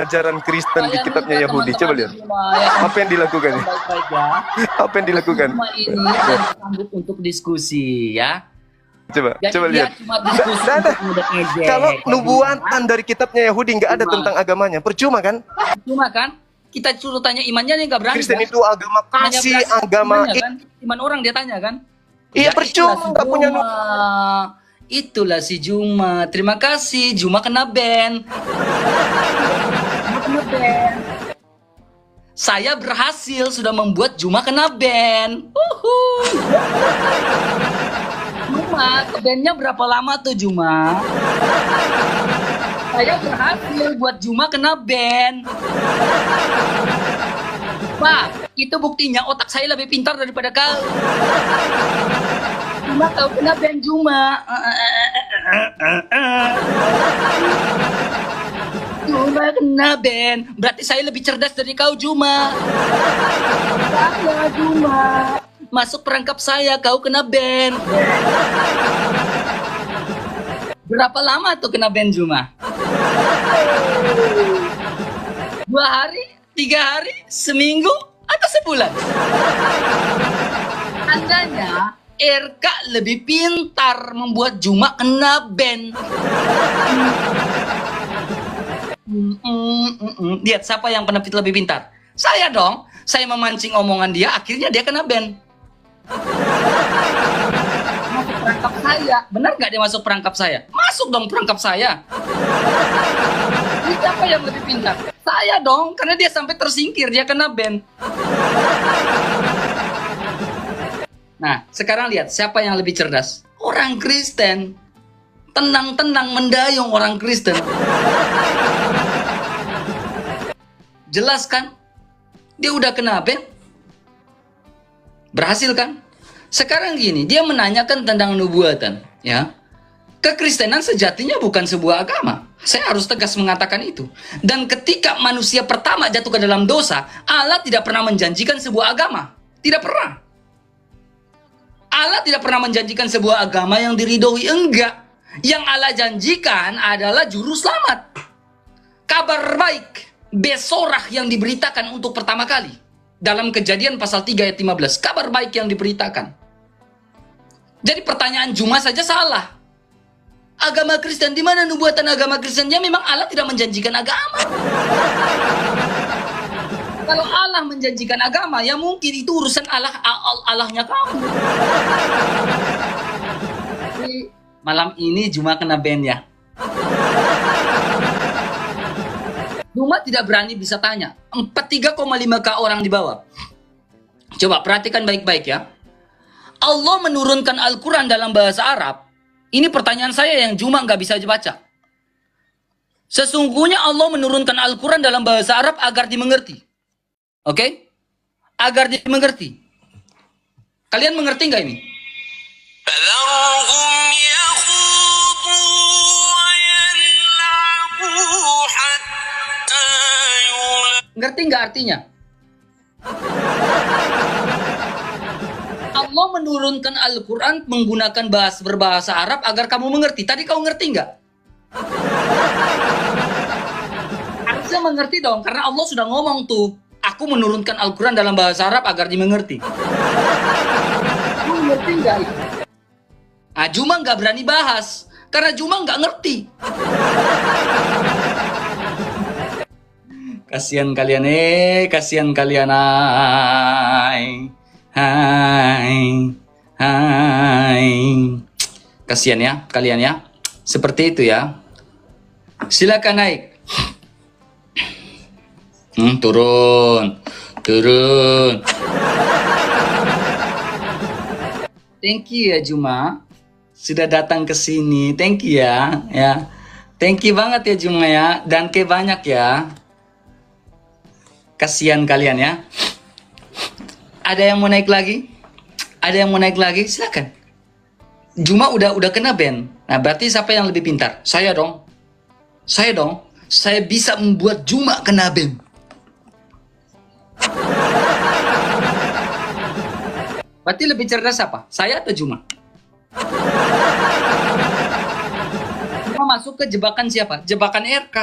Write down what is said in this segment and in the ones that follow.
ajaran Kristen di kitabnya Yahudi. Coba lihat. Apa yang dilakukan ya? Baik-baik ya. Apa yang dilakukan? Cuma ini yang sanggup untuk diskusi ya. Coba, Jadi coba dia lihat. cuma diskusi Nggak ada. untuk ngejek. Kalau nubuatan dari kitabnya Yahudi nggak ada tentang agamanya, percuma kan? Cuma kan kita suruh tanya imannya nih nggak berani. Kristen kan? itu agama Hanya kasih, berani agama imannya, kan? Iman orang dia tanya kan? Iya, Ya, percuma nggak punya Juma. Itulah si Juma. Terima kasih Juma kena ban. Juma kena ban. Saya berhasil sudah membuat Juma kena ban. Juma, ban-nya berapa lama tuh Juma? Saya berhasil buat Juma kena ban. Pak, itu buktinya otak saya lebih pintar daripada kau. Juma kau kena ban Juma. Juma kena ban. Berarti saya lebih cerdas dari kau Juma. Saya Juma. Masuk perangkap saya kau kena ban. Berapa lama tuh kena ban Juma? 2 hari? 3 hari? Seminggu? Atau sebulan? Tandanya RK lebih pintar membuat Juma kena ban. Lihat siapa yang lebih pintar? Saya dong. Saya memancing omongan dia, akhirnya dia kena ban. Masuk perangkap saya. Benar nggak dia masuk perangkap saya? Masuk dong perangkap saya. Ini siapa yang lebih pintar? Saya dong, karena dia sampai tersingkir, dia kena ban. Nah, sekarang lihat siapa yang lebih cerdas? Orang Kristen. Tenang-tenang mendayung orang Kristen. Jelas kan? Dia udah kena ban. Berhasil kan? Sekarang gini, dia menanyakan tentang nubuatan, ya. Kekristenan sejatinya bukan sebuah agama. Saya harus tegas mengatakan itu. Dan ketika manusia pertama jatuh ke dalam dosa, Allah tidak pernah menjanjikan sebuah agama. Tidak pernah. Allah tidak pernah menjanjikan sebuah agama yang diridhoi, enggak. Yang Allah janjikan adalah juru selamat. Kabar baik, besorah yang diberitakan untuk pertama kali. Dalam Kejadian pasal 3 ayat 15, kabar baik yang diberitakan. Jadi pertanyaan Juma saja salah. Agama Kristen, di mana nubuatan agama Kristennya? Memang Allah tidak menjanjikan agama. Kalau Allah menjanjikan agama, ya mungkin itu urusan Allahnya kamu. Jadi, malam ini Juma kena ban ya. Juma tidak berani bisa tanya. 3,5K orang di bawah. Coba perhatikan baik-baik ya. Allah menurunkan Al-Quran dalam bahasa Arab. Ini pertanyaan saya yang Juma nggak bisa baca. Sesungguhnya Allah menurunkan Al-Quran dalam bahasa Arab agar dimengerti. Oke? Agar dimengerti. Kalian mengerti nggak ini? Ngerti nggak artinya? Allah menurunkan Al-Quran menggunakan berbahasa Arab agar kamu mengerti. Tadi kau ngerti nggak? Harusnya mengerti dong, karena Allah sudah ngomong tuh. Aku menurunkan Al-Quran dalam bahasa Arab agar dimengerti. Kamu ngerti nggak? Nah, Juma nggak berani bahas, karena Juma nggak ngerti. Kasihan kalian, kasihan kalian, hai. Kasihan ya, kalian ya. Seperti itu ya. Silakan naik. Turun. Thank you ya Juma. Sudah datang ke sini. Thank you ya. Thank you banget ya Juma ya. Dan banyak ya. Kasihan kalian ya. Ada yang mau naik lagi? Ada yang mau naik lagi? Silakan. Juma udah kena ban. Nah, berarti siapa yang lebih pintar? Saya dong. Saya bisa membuat Juma kena ban. Berarti lebih cerdas apa? Saya atau Juma? Juma masuk ke jebakan siapa? Jebakan RK.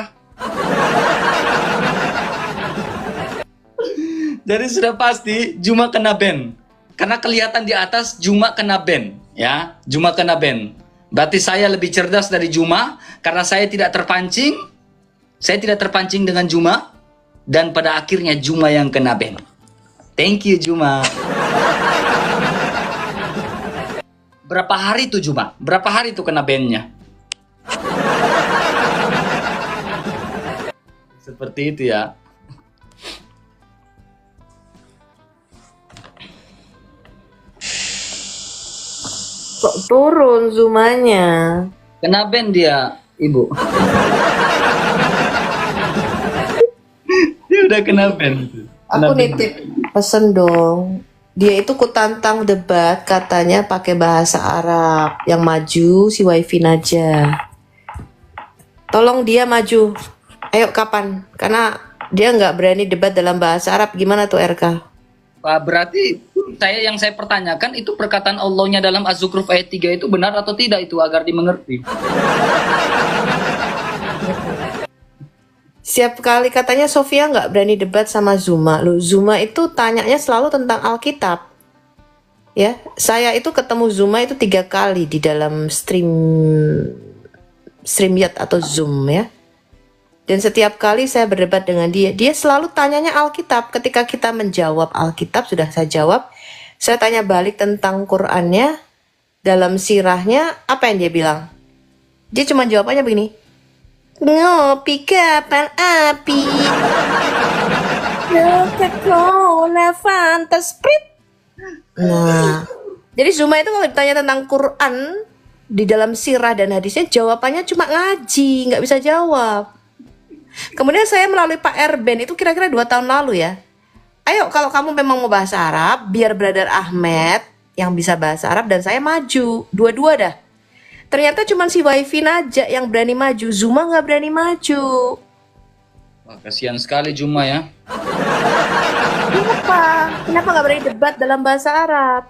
Jadi sudah pasti Juma kena ban. Karena kelihatan di atas Juma kena ban, ya. Juma kena ban. Berarti saya lebih cerdas dari Juma karena saya tidak terpancing. Saya tidak terpancing dengan Juma dan pada akhirnya Juma yang kena ban. Thank you Juma. Berapa hari tuh Juma? Berapa hari tuh kena ban-nya? Seperti itu ya. Kok turun zoomanya? Kena ban dia, Ibu. Dia udah kena ban. Aku nitip pesen dong. Dia itu kutantang debat katanya pakai bahasa Arab. Yang maju si Wifi aja. Tolong dia maju. Ayo kapan? Karena dia nggak berani debat dalam bahasa Arab. Gimana tuh RK? Pak, berarti yang saya pertanyakan itu perkataan Allahnya dalam Az-Zukhruf ayat 3 itu benar atau tidak itu agar dimengerti. Setiap kali katanya Sofia nggak berani debat sama Zuma. Loh, Zuma itu tanyanya selalu tentang Alkitab. Ya, saya itu ketemu Zuma itu 3 kali di dalam StreamYard atau Zoom ya. Dan setiap kali saya berdebat dengan dia, dia selalu tanyanya Alkitab. Ketika kita menjawab Alkitab, sudah saya jawab. Saya tanya balik tentang Qur'annya, dalam sirahnya, apa yang dia bilang? Dia cuma jawabannya begini. Ngopi kapan api? Coca-Cola Fanta Sprite. Nah, jadi Zuma itu kalau ditanya tentang Quran di dalam sirah dan hadisnya, jawabannya cuma ngaji, nggak bisa jawab. Kemudian saya melalui Pak Erben itu kira-kira 2 tahun lalu ya. Ayo kalau kamu memang mau bahasa Arab, biar Brother Ahmed yang bisa bahasa Arab dan saya maju. Dua-dua dah. Ternyata cuma si Wifi aja yang berani maju. Zuma nggak berani maju. Wah, kasihan sekali Juma ya. Kenapa nggak berani debat dalam bahasa Arab?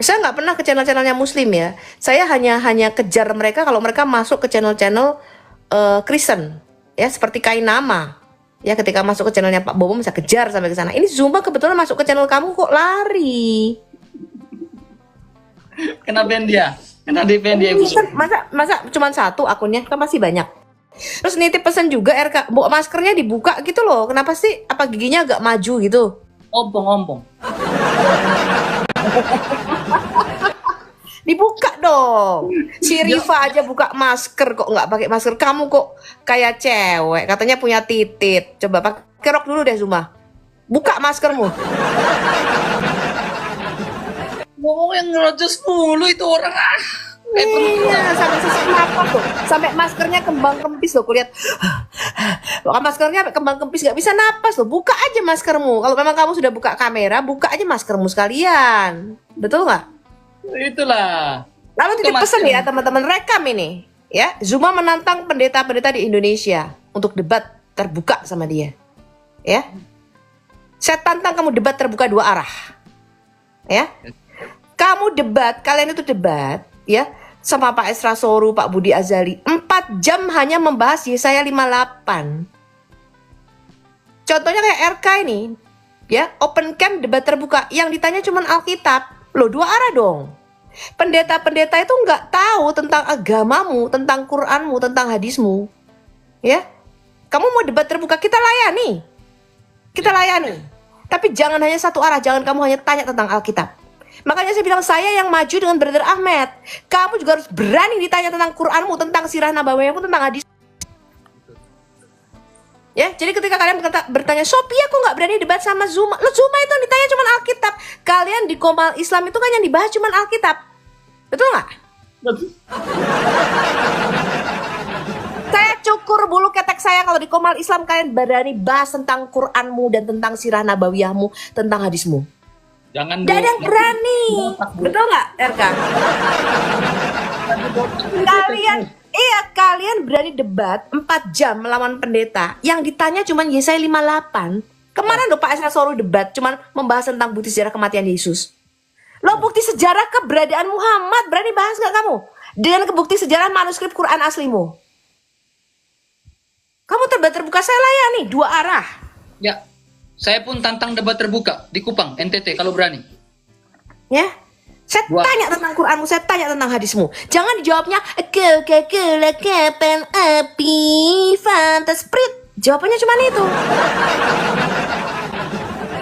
Saya nggak pernah ke channel-channelnya Muslim ya. Saya hanya kejar mereka kalau mereka masuk ke channel-channel Kristen ya, seperti Kainama ya, ketika masuk ke channelnya Pak Bobo bisa kejar sampai ke sana. Ini Zuma kebetulan masuk ke channel kamu kok lari. Kena ban dia. Kena di ban dia Ibu. Masa cuma 1 akunnya, kan masih banyak. Terus nitip pesan juga RK, Bu, maskernya dibuka gitu loh. Kenapa sih? Apa giginya agak maju gitu? Ompong. Dibuka dong. Si Riva aja buka masker kok nggak pakai masker. Kamu kok kayak cewek, katanya punya titit. Coba pakai rok dulu deh Zuma. Buka maskermu. Ngomong yang ngerojos mulu itu orang Iya, sampai sesak napas tuh. Sampai maskernya kembang kempis loh, kulihat. Maskernya kembang kempis nggak bisa napas loh. Buka aja maskermu. Kalau memang kamu sudah buka kamera, buka aja maskermu sekalian. Betul nggak? Itulah. Lalu titip pesan ya teman-teman, rekam ini ya. Zuma menantang pendeta-pendeta di Indonesia untuk debat terbuka sama dia. Ya. Saya tantang kamu debat terbuka 2 arah. Ya. Kamu debat, kalian itu debat ya sama Pak Esra Soru, Pak Budi Azali 4 jam hanya membahas Yesaya 58. Contohnya kayak RK ini ya, open camp debat terbuka yang ditanya cuma Alkitab. Loh, 2 arah dong. Pendeta-pendeta itu nggak tahu tentang agamamu, tentang Quranmu, tentang hadismu. Ya, kamu mau debat terbuka, kita layani. Kita layani. Tapi jangan hanya 1 arah, jangan kamu hanya tanya tentang Alkitab. Makanya saya bilang saya yang maju dengan Brother Ahmed. Kamu juga harus berani ditanya tentang Quranmu, tentang sirah nabawiyahmu, tentang hadis. Ya, jadi ketika kalian bertanya, Sophia kok nggak berani debat sama Zuma? Lo Zuma itu yang ditanya cuma Alkitab. Kalian di Komal Islam itu kan yang dibahas cuma Alkitab. Betul nggak? Betul. Saya cukur bulu ketek saya kalau di Komal Islam kalian berani bahas tentang Quranmu dan tentang sirah nabawiyahmu, tentang hadismu. Jangan Gak ada yang berani. Betul nggak, RK? Kalian berani debat 4 jam melawan pendeta yang ditanya cuma Yesaya 58. Kemarin loh Pak Esra Soru debat cuma membahas tentang bukti sejarah kematian Yesus. Lo bukti sejarah keberadaan Muhammad berani bahas nggak kamu? Dengan bukti sejarah manuskrip Quran aslimu. Kamu debat terbuka, saya layani 2 arah. Ya, saya pun tantang debat terbuka di Kupang, NTT kalau berani. Ya, saya Wah. tanya tentang Quranmu, saya tanya tentang hadismu. Jangan dijawabnya kapan api fantasprit. Jawabannya cuma itu.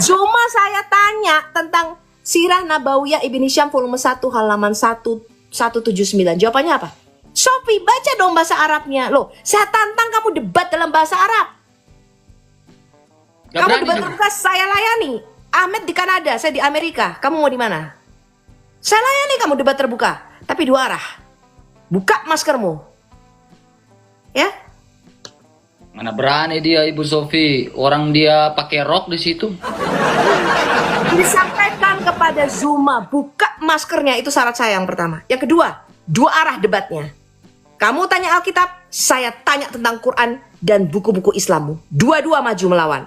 Cuma saya tanya tentang Sirah Nabawiyah Ibn Hisham volume 1 halaman 179. Jawabannya apa? Sofi, baca dong bahasa Arabnya. Loh, saya tantang kamu debat dalam bahasa Arab. Gak Kamu berani debat juga. terbuka, saya layani. Ahmed di Kanada, saya di Amerika. Kamu mau di mana? Saya layani kamu debat terbuka, tapi 2 arah. Buka maskermu. Ya? Mana berani dia Ibu Sofi, orang dia pakai rok di situ. Disampaikan kepada Zuma, buka maskernya, itu syarat saya yang pertama. Yang kedua, 2 arah debatnya. Kamu tanya Alkitab, saya tanya tentang Quran dan buku-buku Islammu. Dua-dua maju melawan.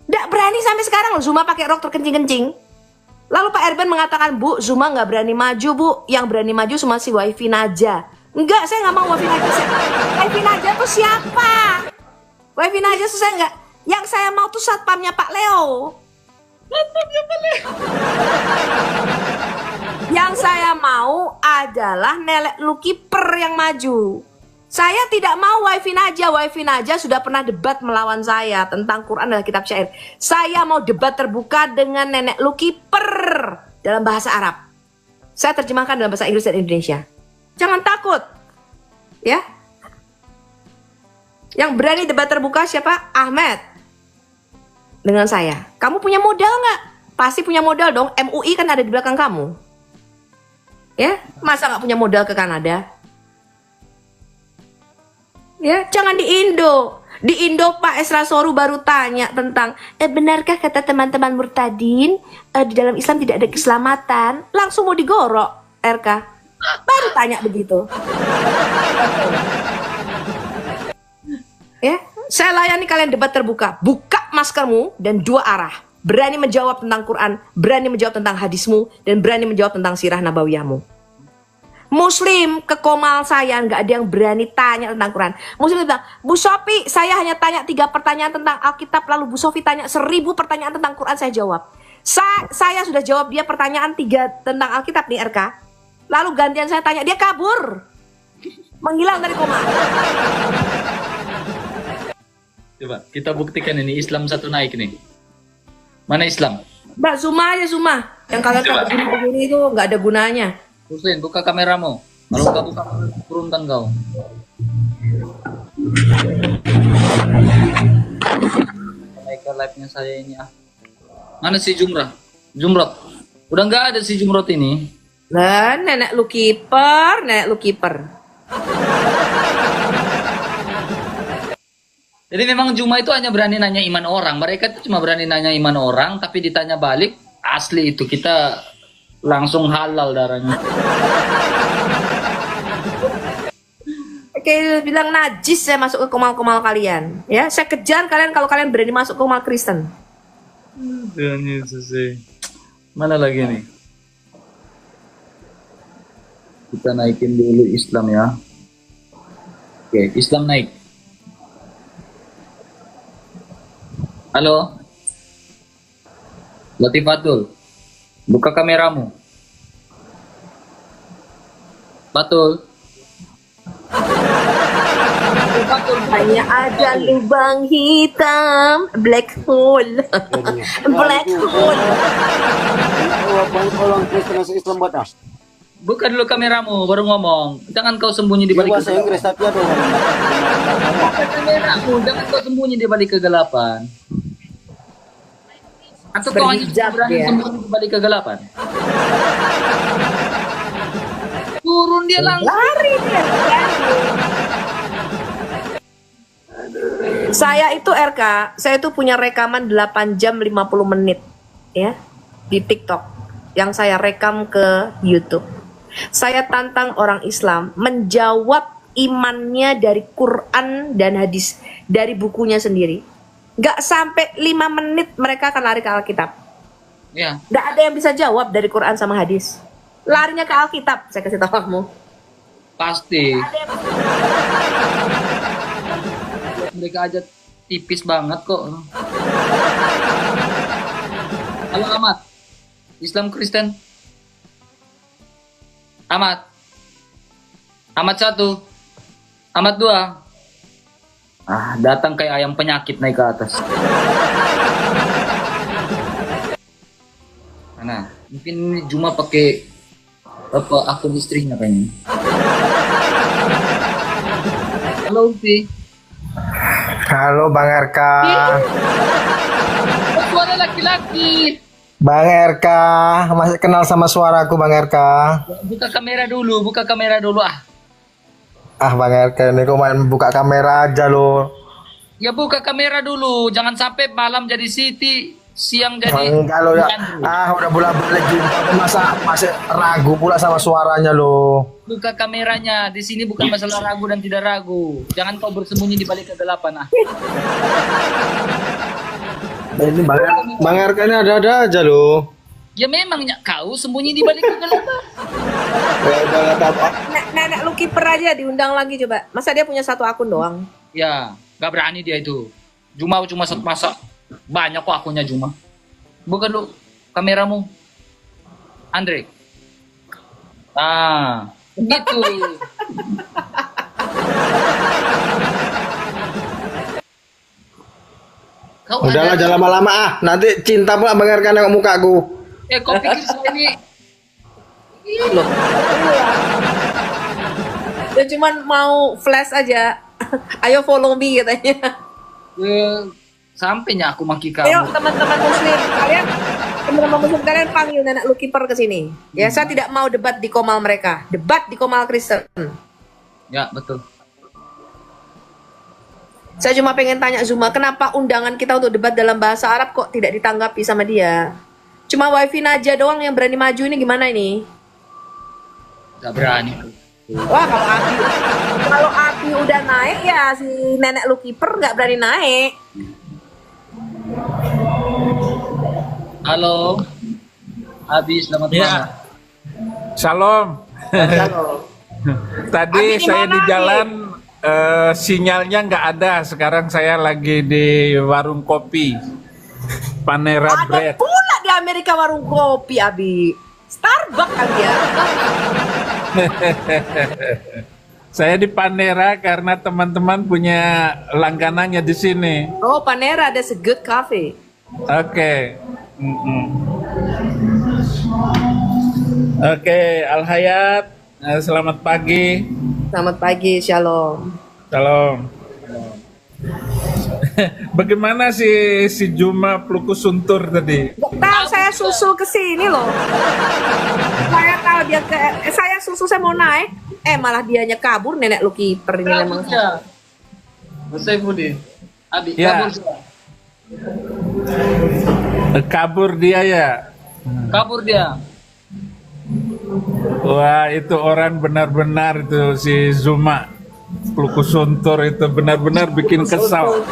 Nggak berani sampai sekarang loh Zuma pakai rok terkencing-kencing. Lalu Pak Erben mengatakan, Bu, Zuma nggak berani maju, Bu. Yang berani maju cuma si Wifi Naja. Enggak, saya nggak mau Wifi Naja. Wifi Naja tuh siapa? Wifi Naja tuh saya nggak. Yang saya mau tuh satpamnya Pak Leo. Yang saya mau adalah Nelek Lukiper yang maju. Saya tidak mau Wifi Naja. Wifi Naja sudah pernah debat melawan saya tentang Quran dan kitab syair. Saya mau debat terbuka dengan Nenek Lukiper dalam bahasa Arab. Saya terjemahkan dalam bahasa Inggris dan Indonesia. Jangan takut. Ya. Yang berani debat terbuka siapa? Ahmed. Dengan saya. Kamu punya modal nggak? Pasti punya modal dong. MUI kan ada di belakang kamu. Ya, masa nggak punya modal ke Kanada? Ya, jangan di Indo. Di Indo Pak Esra Soru baru tanya tentang benarkah kata teman-teman murtadin di dalam Islam tidak ada keselamatan? Langsung mau digorok, RK. Baru tanya begitu. Ya, saya layani kalian debat terbuka. Buka maskermu dan 2 arah. Berani menjawab tentang Quran, berani menjawab tentang hadismu, dan berani menjawab tentang sirah nabawiyahmu. Muslim ke Komal saya nggak ada yang berani tanya tentang Quran. Muslim bilang, Bu Sofi, saya hanya tanya 3 pertanyaan tentang Alkitab, lalu Bu Sofi tanya 1000 pertanyaan tentang Quran, saya jawab. Saya sudah jawab dia pertanyaan 3 tentang Alkitab nih RK. Lalu gantian saya tanya, dia kabur, menghilang dari Komal. Coba kita buktikan ini Islam satu naik nih. Mana Islam? Mbak Zuma aja Zuma. Yang kalian Coba. begini itu nggak ada gunanya. Husin, buka kameramu. Kalau nggak buka, turunkan kau. Naikkan live-nya saya ini ah. Mana si Jumrah? Jumrot. Udah nggak ada si Jumrot ini. Nah, nenek lu kiper, nenek lu kiper. Jadi memang Juma itu hanya berani nanya iman orang. Mereka itu cuma berani nanya iman orang, tapi ditanya balik, asli itu kita langsung halal darahnya. Kayak bilang najis saya masuk ke komal-komal kalian. Ya, saya kejar kalian kalau kalian berani masuk ke komal Kristen. Tuhan Yesus. Mana lagi nih? Kita naikin dulu Islam ya. Oke, Islam naik. Halo. Latifatul. Buka kameramu. Batul. Hanya ada lubang hitam, black hole. Black hole. Orang Kristen masuk Islam buat apa? Buka dulu kameramu, baru ngomong. Jangan kau sembunyi di Dia balik bahasa Inggris tapi ada orang. Buka kameramu, jangan kau sembunyi di balik kegelapan. Atau kau hanya Berhijab berani dia. sembunyi di balik kegelapan? Turun dia langsung. Lari dia. Saya itu RK, saya itu punya rekaman 8 jam 50 menit ya di TikTok yang saya rekam ke YouTube. Saya tantang orang Islam menjawab imannya dari Quran dan hadis, dari bukunya sendiri. Gak sampai 5 menit mereka akan lari ke Alkitab. Ya, Gak ada yang bisa jawab dari Quran sama hadis. Larinya ke Alkitab, saya kasih tahu kamu. pasti. mereka aja tipis banget kok. Halo Ahmad, Islam Kristen. Ahmad 1, Ahmad 2. Datang kayak ayam penyakit naik ke atas. Mana? Mungkin ini Juma pakai akun istrinya kayaknya. Halo Upi. Halo Bang RK. Suara laki-laki. Bang RK, masih kenal sama suaraku Bang RK. Buka kamera dulu Bang RK ini kok main buka kamera aja lo. Ya buka kamera dulu, jangan sampai malam jadi Siti, siang jadi Enggak lo ya. Udah bolak-balik jumpa masa masih ragu pula sama suaranya lo. Buka kameranya, di sini bukan masalah ragu dan tidak ragu. Jangan kau bersembunyi di balik kegelapan. Ini Bang RK ini ada-ada aja lo. Ya memangnya kau sembunyi di balik kegelapan. Nenek lu kiper aja diundang lagi coba. Masa dia punya satu akun doang? Ya, gak berani dia itu. Juma cuma satu masa. Banyak kok akunnya Juma. Bukan lu kameramu. Andre. Gitu. Kau Udahlah ada- jangan lama-lama nanti cinta pula Bang RK nengok mukaku. kau pikir saya ini Loh. Dia cuman mau flash aja. Ayo follow me katanya. sampainya aku maki Ayo kamu. teman-teman muslim kalian panggil nenek lu kiper ke sini. Ya saya tidak mau debat di komal mereka. Debat di komal Kristen. Ya, betul. Saya cuma pengen tanya Zuma, kenapa undangan kita untuk debat dalam bahasa Arab kok tidak ditanggapi sama dia? Cuma wifi Naja doang yang berani maju, ini gimana ini? Gak berani. Wah kalau Abi udah naik ya si nenek lu kiper nggak berani naik. Halo. Abi, selamat malam. Ya. Shalom. Tadi Abi di saya mana, di Abi? jalan sinyalnya nggak ada. Sekarang saya lagi di warung kopi Panera Ada Bread. pula di Amerika warung kopi Abi. Starbucks kali ya. Saya di Panera karena teman-teman punya langganannya di sini. Oh Panera ada good cafe. Oke. Oke, Al Hayat, selamat pagi. Selamat pagi, shalom. Salam. Bagaimana si Juma Plukus Suntur tadi? Nggak tahu saya susul ke sini loh. Saya tahu dia saya susul saya mau naik. Malah dianya kabur nenek lu kiper ini memang. Saya Budi. Abi, Ya. Kabur dia ya. Kabur dia. Wah, itu orang benar-benar itu si Zuma Plukus Suntur itu benar-benar bikin kesal.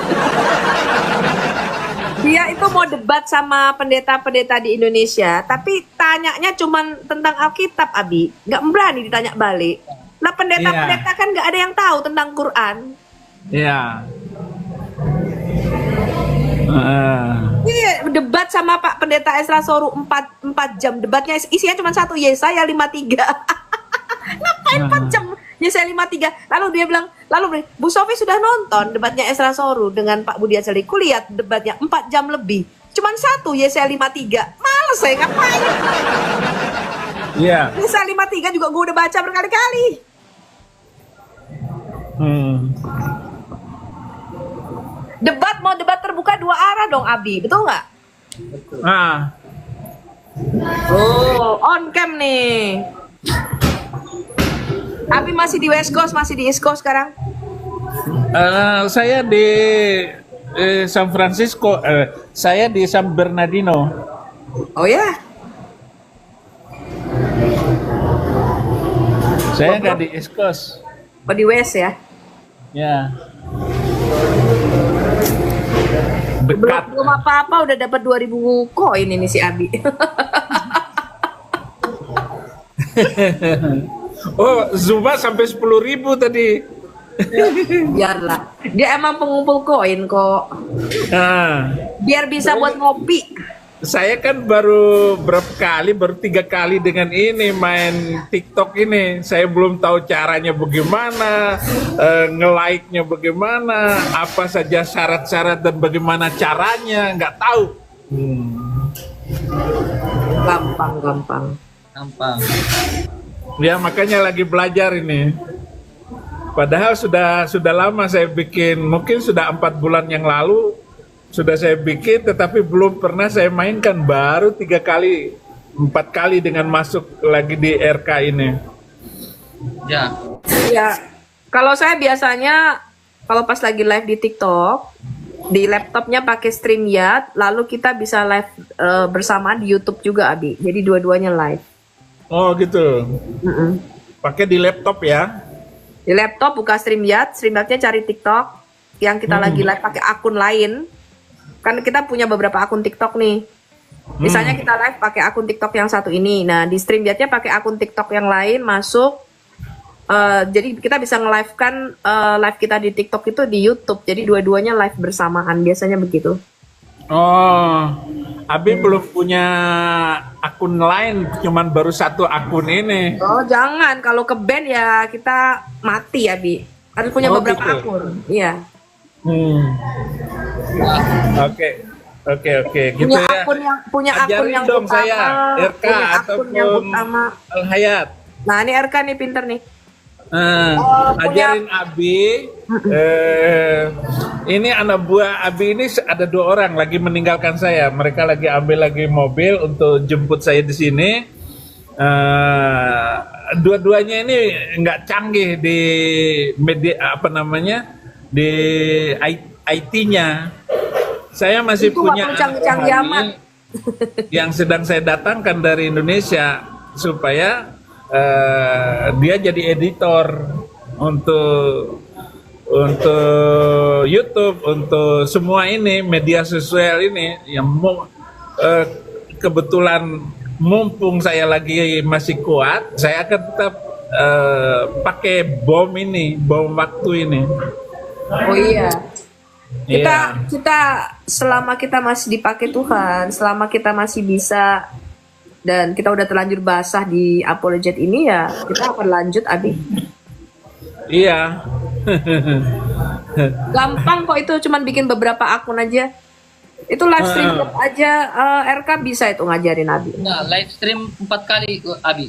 Dia itu mau debat sama pendeta-pendeta di Indonesia, tapi tanyanya cuman tentang Alkitab, Abi. Nggak berani ditanya balik. Nah, pendeta-pendeta kan nggak ada yang tahu tentang Quran. Iya. Iya, debat sama Pak Pendeta Esra Soru 4 jam. Debatnya isinya cuma satu, Yesaya 53. Ngapain 4 jam? Yesaya 53. Lalu dia bilang, Bu Sofi sudah nonton debatnya Esra Soru dengan Pak Budi Asali. Kulihat debatnya 4 jam lebih. Cuman satu, Yesaya 53. Males saya, ngapain? Iya. Yesaya 53 juga gue udah baca berkali-kali. Mau debat terbuka 2 arah dong, Abi. Betul nggak? Oh, on cam nih. Abi masih di West Coast, masih di East Coast sekarang? Saya di San Francisco. Saya di San Bernardino. Oh ya? Saya nggak di East Coast. Oh di West ya? Ya. Dekat. Belum apa-apa udah dapat 2.000 koin ini si Abi. Oh, Zuma sampai 10.000 tadi. Biarlah. Dia emang pengumpul koin kok. Nah, Biar bisa buat ngopi. saya kan baru baru 3 kali dengan ini main TikTok ini. Saya belum tahu caranya bagaimana, nge-like-nya bagaimana, apa saja syarat-syarat dan bagaimana caranya, nggak tahu. Gampang. Gampang. Ya makanya lagi belajar ini. Padahal sudah lama saya bikin, mungkin sudah 4 bulan yang lalu sudah saya bikin, tetapi belum pernah saya mainkan. Baru 3 kali, 4 kali dengan masuk lagi di RK ini. Ya. Ya, kalau saya biasanya kalau pas lagi live di TikTok, di laptopnya pakai StreamYard, lalu kita bisa live bersamaan di YouTube juga, Abi. Jadi dua-duanya live. Oh gitu. Mm-mm. Pakai di laptop ya? Di laptop buka StreamYard-nya cari TikTok yang kita lagi live pakai akun lain. Kan kita punya beberapa akun TikTok nih. Misalnya kita live pakai akun TikTok yang satu ini. Nah, di StreamYard-nya pakai akun TikTok yang lain masuk. Jadi kita bisa nge-live-kan live kita di TikTok itu di YouTube. Jadi dua-duanya live bersamaan. Biasanya begitu. Oh, Abi belum punya akun lain, cuman baru 1 akun ini. Oh, jangan. Kalau ke band ya kita mati ya, Bi. Harus punya Oh, beberapa gitu. akun. Iya. Oke, gitu Punya ya. punya akun Ajarin yang dong utama. saya, RK Punya akun yang ataupun utama. Al Hayat. Nah, ini RK nih pinter nih. Ajarin Abi. Ini anak buah Abi ini ada 2 orang lagi meninggalkan saya. Mereka lagi ambil lagi mobil untuk jemput saya di sini. Dua-duanya ini nggak canggih di media di IT-nya. Saya masih Itu punya nggak anak canggih-canggih buah amat. ini yang sedang saya datangkan dari Indonesia supaya dia jadi editor untuk YouTube, untuk semua ini media sosial ini yang kebetulan mumpung saya lagi masih kuat, saya akan tetap pakai bom waktu ini. Oh iya. Iya. Kita selama kita masih dipakai Tuhan, selama kita masih bisa dan kita udah terlanjur basah di apologet ini ya, kita akan lanjut, Abi. Iya. Gampang kok itu, cuman bikin beberapa akun aja. Itu live stream aja RK bisa itu ngajarin Abi. Nah, live stream 4 kali, Abi.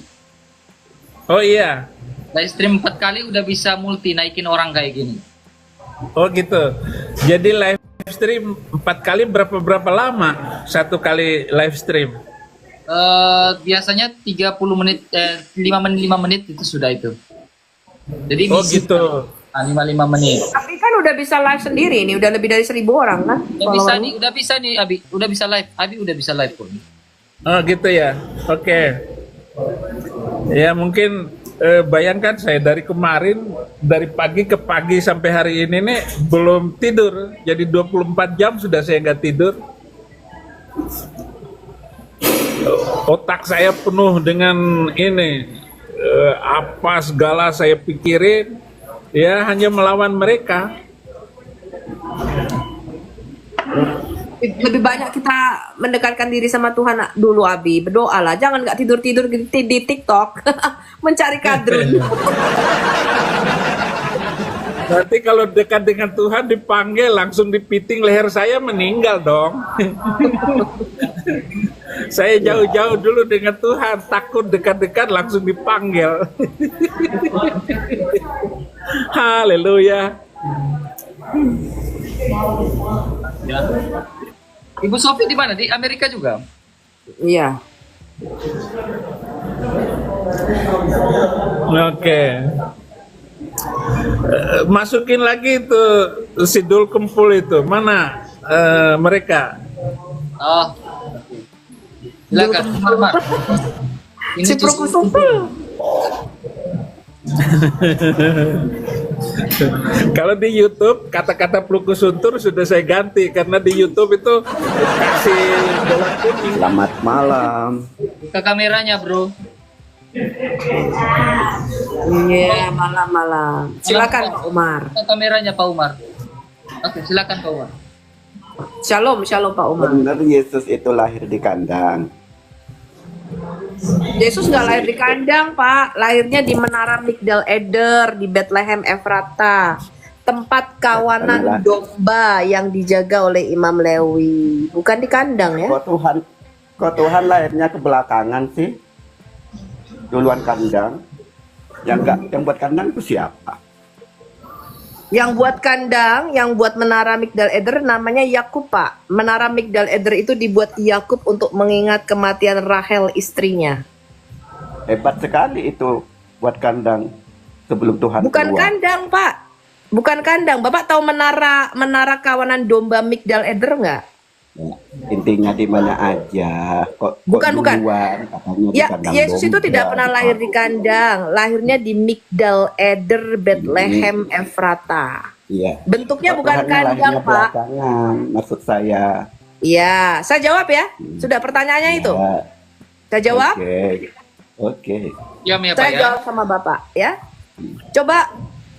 Oh iya. Live stream 4 kali udah bisa multi naikin orang kayak gini. Oh gitu. Jadi live stream 4 kali berapa lama 1 kali live stream? Biasanya 30 menit, 5 menit itu sudah itu. Jadi Oh gitu. 5 menit. Tapi kan udah bisa live sendiri nih, udah lebih dari 1.000 orang kan? Udah bisa nih Abi, udah bisa live. Abi udah bisa live pun. Oh gitu ya. Oke. Ya mungkin bayangkan saya dari kemarin dari pagi ke pagi sampai hari ini nih belum tidur. Jadi 24 jam sudah saya nggak tidur. Otak saya penuh dengan ini apa segala saya pikirin, ya hanya melawan mereka. Lebih banyak kita mendekatkan diri sama Tuhan dulu, Abi. Berdoa lah, jangan nggak tidur-tidur di TikTok mencari kadrun. Nanti kalau dekat dengan Tuhan dipanggil langsung dipiting leher saya, meninggal dong. Saya jauh-jauh dulu dengan Tuhan, takut dekat-dekat langsung dipanggil. Haleluya. Ya. Ibu Sofi di mana? Di Amerika juga? Iya. Oke. Masukin lagi tuh Sidul Kempul itu. Mana mereka? Oh. Silakan, Marmar. Ini Si Proku Sumpel. Kalau di YouTube kata-kata Pluku Suntur sudah saya ganti karena di YouTube itu kasih bola kuning. Selamat malam. Ke kameranya, Bro. Iya, malam-malam. Silakan Pak Umar. Kameranya Pak Umar. Oke, silakan Pak Umar. Shalom, shalom Pak Umar. Benar Yesus itu lahir di kandang. Yesus nggak lahir di kandang, Pak. Lahirnya di Menara Migdal Eder, di Bethlehem Efrata. Tempat kawanan domba yang dijaga oleh Imam Lewi. Bukan di kandang ya. Kok Tuhan lahirnya ke belakangan sih? Duluan kandang. Yang buat kandang itu siapa? Yang buat kandang, yang buat Menara Migdal Eder namanya Yakub, Pak. Menara Migdal Eder itu dibuat Yakub untuk mengingat kematian Rahel istrinya. Hebat sekali itu buat kandang sebelum Tuhan Bukan keluar. kandang, Pak. Bukan kandang. Bapak tahu menara kawanan domba Migdal Eder nggak? Ya, intinya di mana aja. Bukan. Duluan, katanya di Ya, kandang Yesus itu domba. tidak pernah lahir di kandang. Lahirnya di Migdal Eder, Bethlehem Efrata. Iya. Bentuknya Kok bukan Tuhannya kandang, lahirnya Pak. belakangan, maksud saya. Iya, saya jawab ya. Sudah pertanyaannya itu. Ya, Saya jawab. Oke. Ya, Pak Saya ya. jawab sama Bapak ya. Coba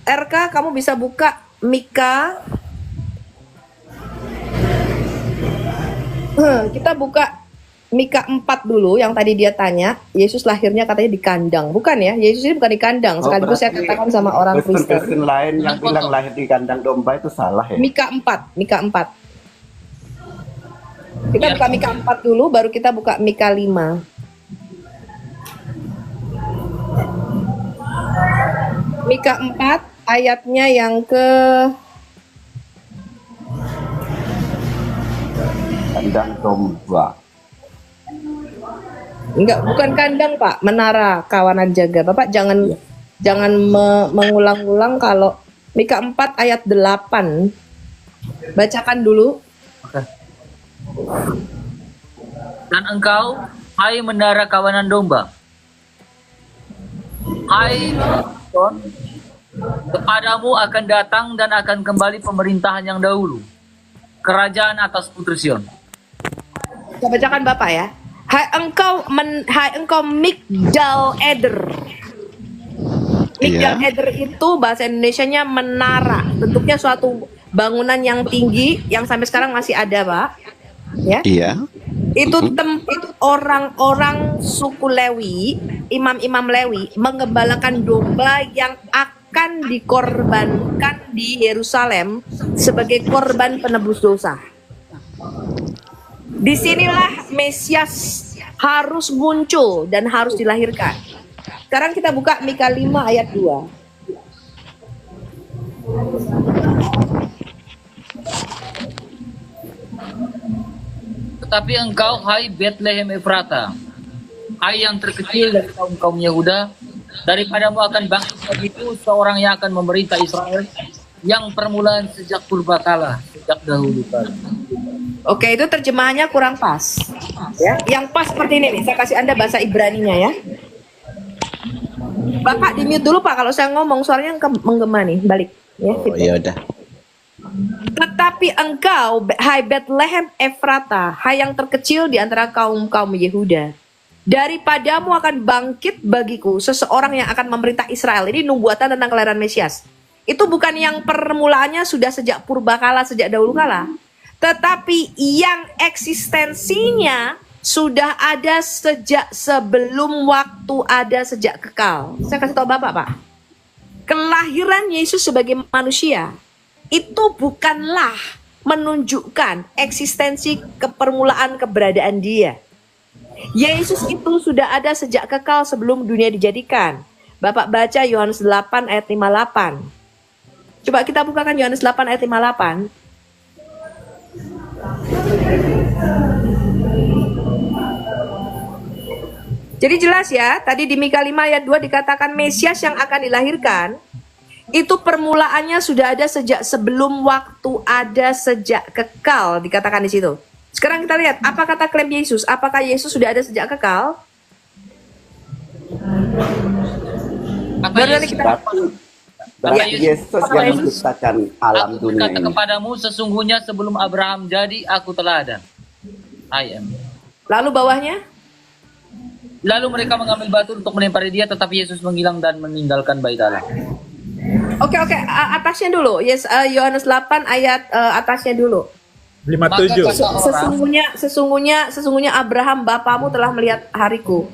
RK kamu bisa buka Mika. Kita buka Mika 4 dulu yang tadi dia tanya. Yesus lahirnya katanya di kandang. Bukan ya? Yesus ini bukan di kandang. Sekaligus saya berarti katakan sama orang Kristen. Kristen lain yang bilang lahir di kandang domba itu salah ya? Mika 4. Kita buka Mika 4 dulu baru kita buka Mika 5. Mika 4 ayatnya yang ke Kandang domba. enggak, bukan kandang Pak, menara kawanan jaga. Bapak jangan mengulang-ulang. Kalau Mika 4 ayat 8 bacakan dulu. Dan engkau, hai menara kawanan domba, hai Tuhan, kepadamu akan datang dan akan kembali pemerintahan yang dahulu, kerajaan atas putri Sion. Saya bacakan Bapak ya. Hai engkau Migdal Eder. Migdal Eder itu bahasa Indonesianya menara. Bentuknya suatu bangunan yang tinggi yang sampai sekarang masih ada, Pak. Ya. Iya. Itu tempat orang-orang suku Lewi, imam-imam Lewi menggembalakan domba yang akan dikorbankan di Yerusalem sebagai korban penebus dosa. Disinilah Mesias harus muncul dan harus dilahirkan. Sekarang kita buka Mika 5 ayat 2. Tetapi engkau, hai Bethlehem Efrata, hai yang terkecil dari kaum-kaum Yehuda, daripadamu akan bangkit bagiku seorang yang akan memerintah Israel, yang permulaan sejak purbakala, sejak dahulu kala. Oke, itu terjemahannya kurang pas. Ya, yang pas seperti ini nih. Saya kasih Anda bahasa Ibraninya ya. Bapak di mute dulu Pak, kalau saya ngomong suaranya menggema nih, balik ya. Oh iya udah. Tetapi engkau, hai Bethlehem Efrata, hai yang terkecil di antara kaum-kaum Yehuda, daripadamu akan bangkit bagiku seseorang yang akan memerintah Israel. Ini nubuatan tentang kelahiran Mesias. Itu bukan yang permulaannya sudah sejak purbakala, sejak dahulu kala, tetapi yang eksistensinya sudah ada sejak sebelum waktu ada, sejak kekal. Saya kasih tahu Bapak, Pak. Kelahiran Yesus sebagai manusia itu bukanlah menunjukkan eksistensi kepermulaan keberadaan dia. Yesus itu sudah ada sejak kekal sebelum dunia dijadikan. Bapak baca Yohanes 8 ayat 58. Coba kita bukakan Yohanes 8 ayat 58. Jadi jelas ya, tadi di Mika 5 ayat 2 dikatakan Mesias yang akan dilahirkan itu permulaannya sudah ada sejak sebelum waktu ada, sejak kekal, dikatakan di situ. Sekarang kita lihat apa kata klaim Yesus. Apakah Yesus sudah ada sejak kekal? Berarti kita Berarti Yesus yang menciptakan alam Aku dunia berkata ini. kepadamu, sesungguhnya sebelum Abraham jadi, aku telah ada. I am. lalu bawahnya Lalu mereka mengambil batu untuk melempari dia, tetapi Yesus menghilang dan meninggalkan bait Allah. Oke, atasnya dulu. Yes, Yohanes 8 ayat atasnya dulu. 57. Sesungguhnya Abraham bapamu telah melihat hariku.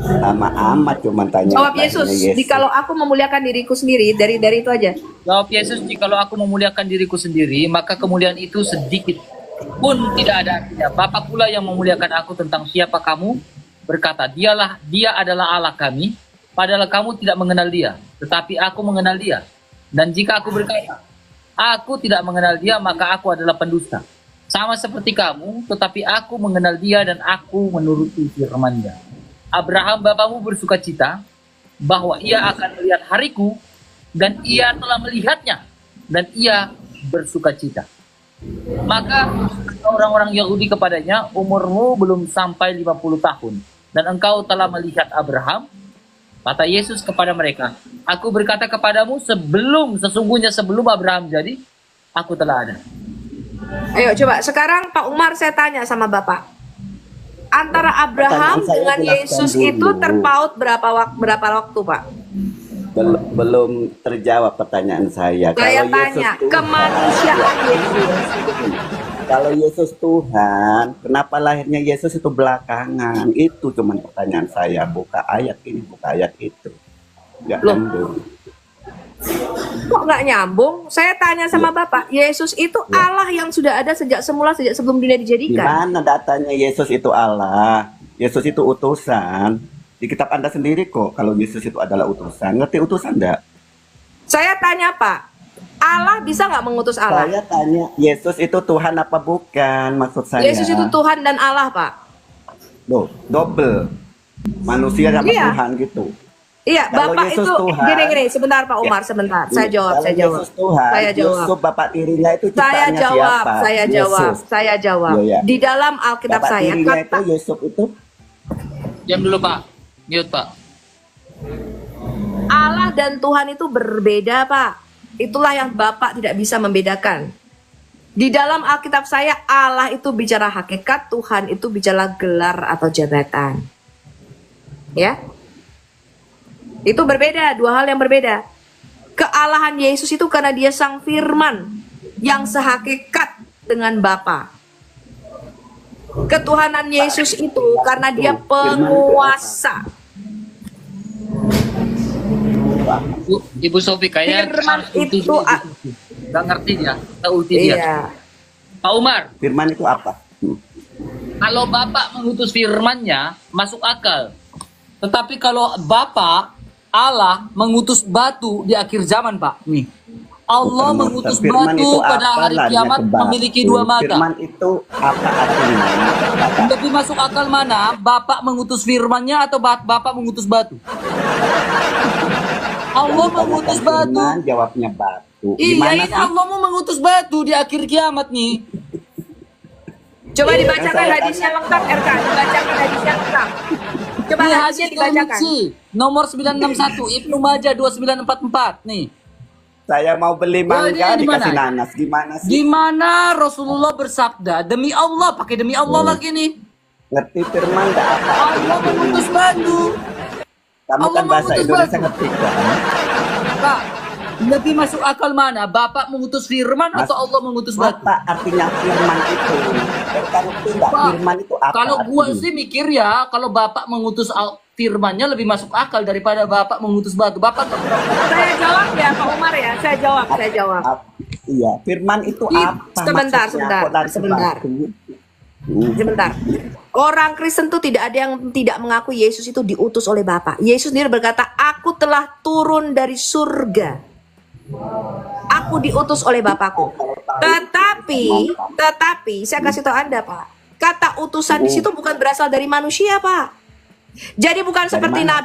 Sama amat cuman tanya. Jawab Yesus, jikalau aku memuliakan diriku sendiri, dari itu aja. Jawab Yesus, jikalau aku memuliakan diriku sendiri, maka kemuliaan itu sedikit pun tidak ada artinya. Bapa pula yang memuliakan aku. Tentang siapa kamu berkata, dia adalah Allah kami, padahal kamu tidak mengenal dia, tetapi aku mengenal dia. Dan jika aku berkata, aku tidak mengenal dia, maka aku adalah pendusta. Sama seperti kamu, tetapi aku mengenal dia dan aku menuruti firman-Nya. Abraham bapamu bersuka cita bahwa ia akan melihat hariku, dan ia telah melihatnya, dan ia bersuka cita. Maka orang-orang Yahudi kepadanya, umurmu belum sampai 50 tahun, dan engkau telah melihat Abraham. Kata Yesus kepada mereka, aku berkata kepadamu, sesungguhnya sebelum Abraham jadi, aku telah ada. Ayo coba, sekarang Pak Umar saya tanya sama Bapak. Antara Abraham Pertanyaan saya dengan jelaskan Yesus dulu. itu terpaut berapa waktu, Pak? Belum terjawab pertanyaan saya. Saya Kalau tanya, Yesus Tuhan, kemanusiaan Yesus. kalau Yesus Tuhan, kenapa lahirnya Yesus itu belakangan? Itu cuman pertanyaan saya. Buka ayat ini, buka ayat itu. Nggak Loh. nyambung. Kok nggak nyambung? Saya tanya sama Bapak, Yesus itu Allah yang sudah ada sejak semula, sejak sebelum dunia Di dijadikan. mana datanya Yesus itu Allah? Yesus itu utusan. Di kitab Anda sendiri kok kalau Yesus itu adalah utusan. Ngerti utusan enggak? Saya tanya Pak, Allah bisa nggak mengutus Allah? Saya tanya, Yesus itu Tuhan apa bukan? Maksud saya. Yesus itu Tuhan dan Allah, Pak. Loh, double. Manusia sama Iya. Tuhan gitu. Iya, Kalau Bapak Yesus itu Tuhan- gini, sebentar Pak Umar, sebentar. Saya jawab, Kalau saya jawab. Yesus Tuhan, Saya jawab. Yusuf bapak tirinya itu Saya ciptaannya jawab, siapa? saya jawab, Yesus. saya jawab. Iya, iya. Di dalam Alkitab Bapak saya tirinya itu kata Yusuf itu Diam dulu Pak, mute Pak. Allah dan Tuhan itu berbeda, Pak. Itulah yang Bapak tidak bisa membedakan. Di dalam Alkitab saya, Allah itu bicara hakikat, Tuhan itu bicara gelar atau jabatan. Ya? Itu berbeda, dua hal yang berbeda. Kealahan Yesus itu karena dia sang firman yang sehakikat dengan Bapa. Ketuhanan Yesus itu karena dia penguasa. Ibu Sofi kayaknya Firman harus ulti itu dulu, Ibu Sofi. Nggak ngerti dia, kita ulti dia. Iya. Pak Umar, firman itu apa? kalau Bapak mengutus firman-Nya, masuk akal. Tetapi kalau Bapak, Allah mengutus batu di akhir zaman, Pak. Nih. Allah Bukan, mengutus firman batu itu pada apa hari larinya kiamat ke batu? memiliki dua mata. Firman itu apa artinya? Kata- Lebih masuk akal mana? Bapak mengutus firman-Nya atau Bapak mengutus batu? Allah mengutus batu. Firman, jawabnya batu. Iya, Gimana ini sih? Allah mau mengutus batu di akhir kiamat nih. Coba dibacakan saya hadisnya lengkap, RK. Dibacakan hadisnya lengkap. Coba Ini hadisnya hadis dibacakan. Tirmidzi, nomor 961, Ibnu Majah 2944 nih. Saya mau beli Oh, ini mangga di mana? dikasih nanas. Gimana sih? Gimana Rasulullah bersabda, demi Allah, pakai demi Allah lagi nih. Ngerti firman enggak apa? Allah mengutus batu. Kamu Allah kan bahasa mengutus Indonesia batu. ngerti kan? Pak, lebih masuk akal mana? Bapak mengutus firman atau Allah mengutus batu? Apa artinya firman itu? Kan ngerti enggak? Pak, Firman itu apa? kalau gua artinya? sih mikir ya, kalau Bapak mengutus firmannya lebih masuk akal daripada Bapak mengutus batu. Bapak Saya jawab ya, Pak Umar ya. Saya jawab, saya jawab. Iya, firman itu apa? Sebentar, maksudnya? Kok lari ke sebentar. batu? Sebentar. Orang Kristen tuh tidak ada yang tidak mengaku Yesus itu diutus oleh Bapa. Yesus sendiri berkata, aku telah turun dari surga. Aku diutus oleh Bapakku. Tetapi, saya kasih tahu Anda, Pak. Kata utusan di situ bukan berasal dari manusia, Pak. Jadi bukan seperti mana?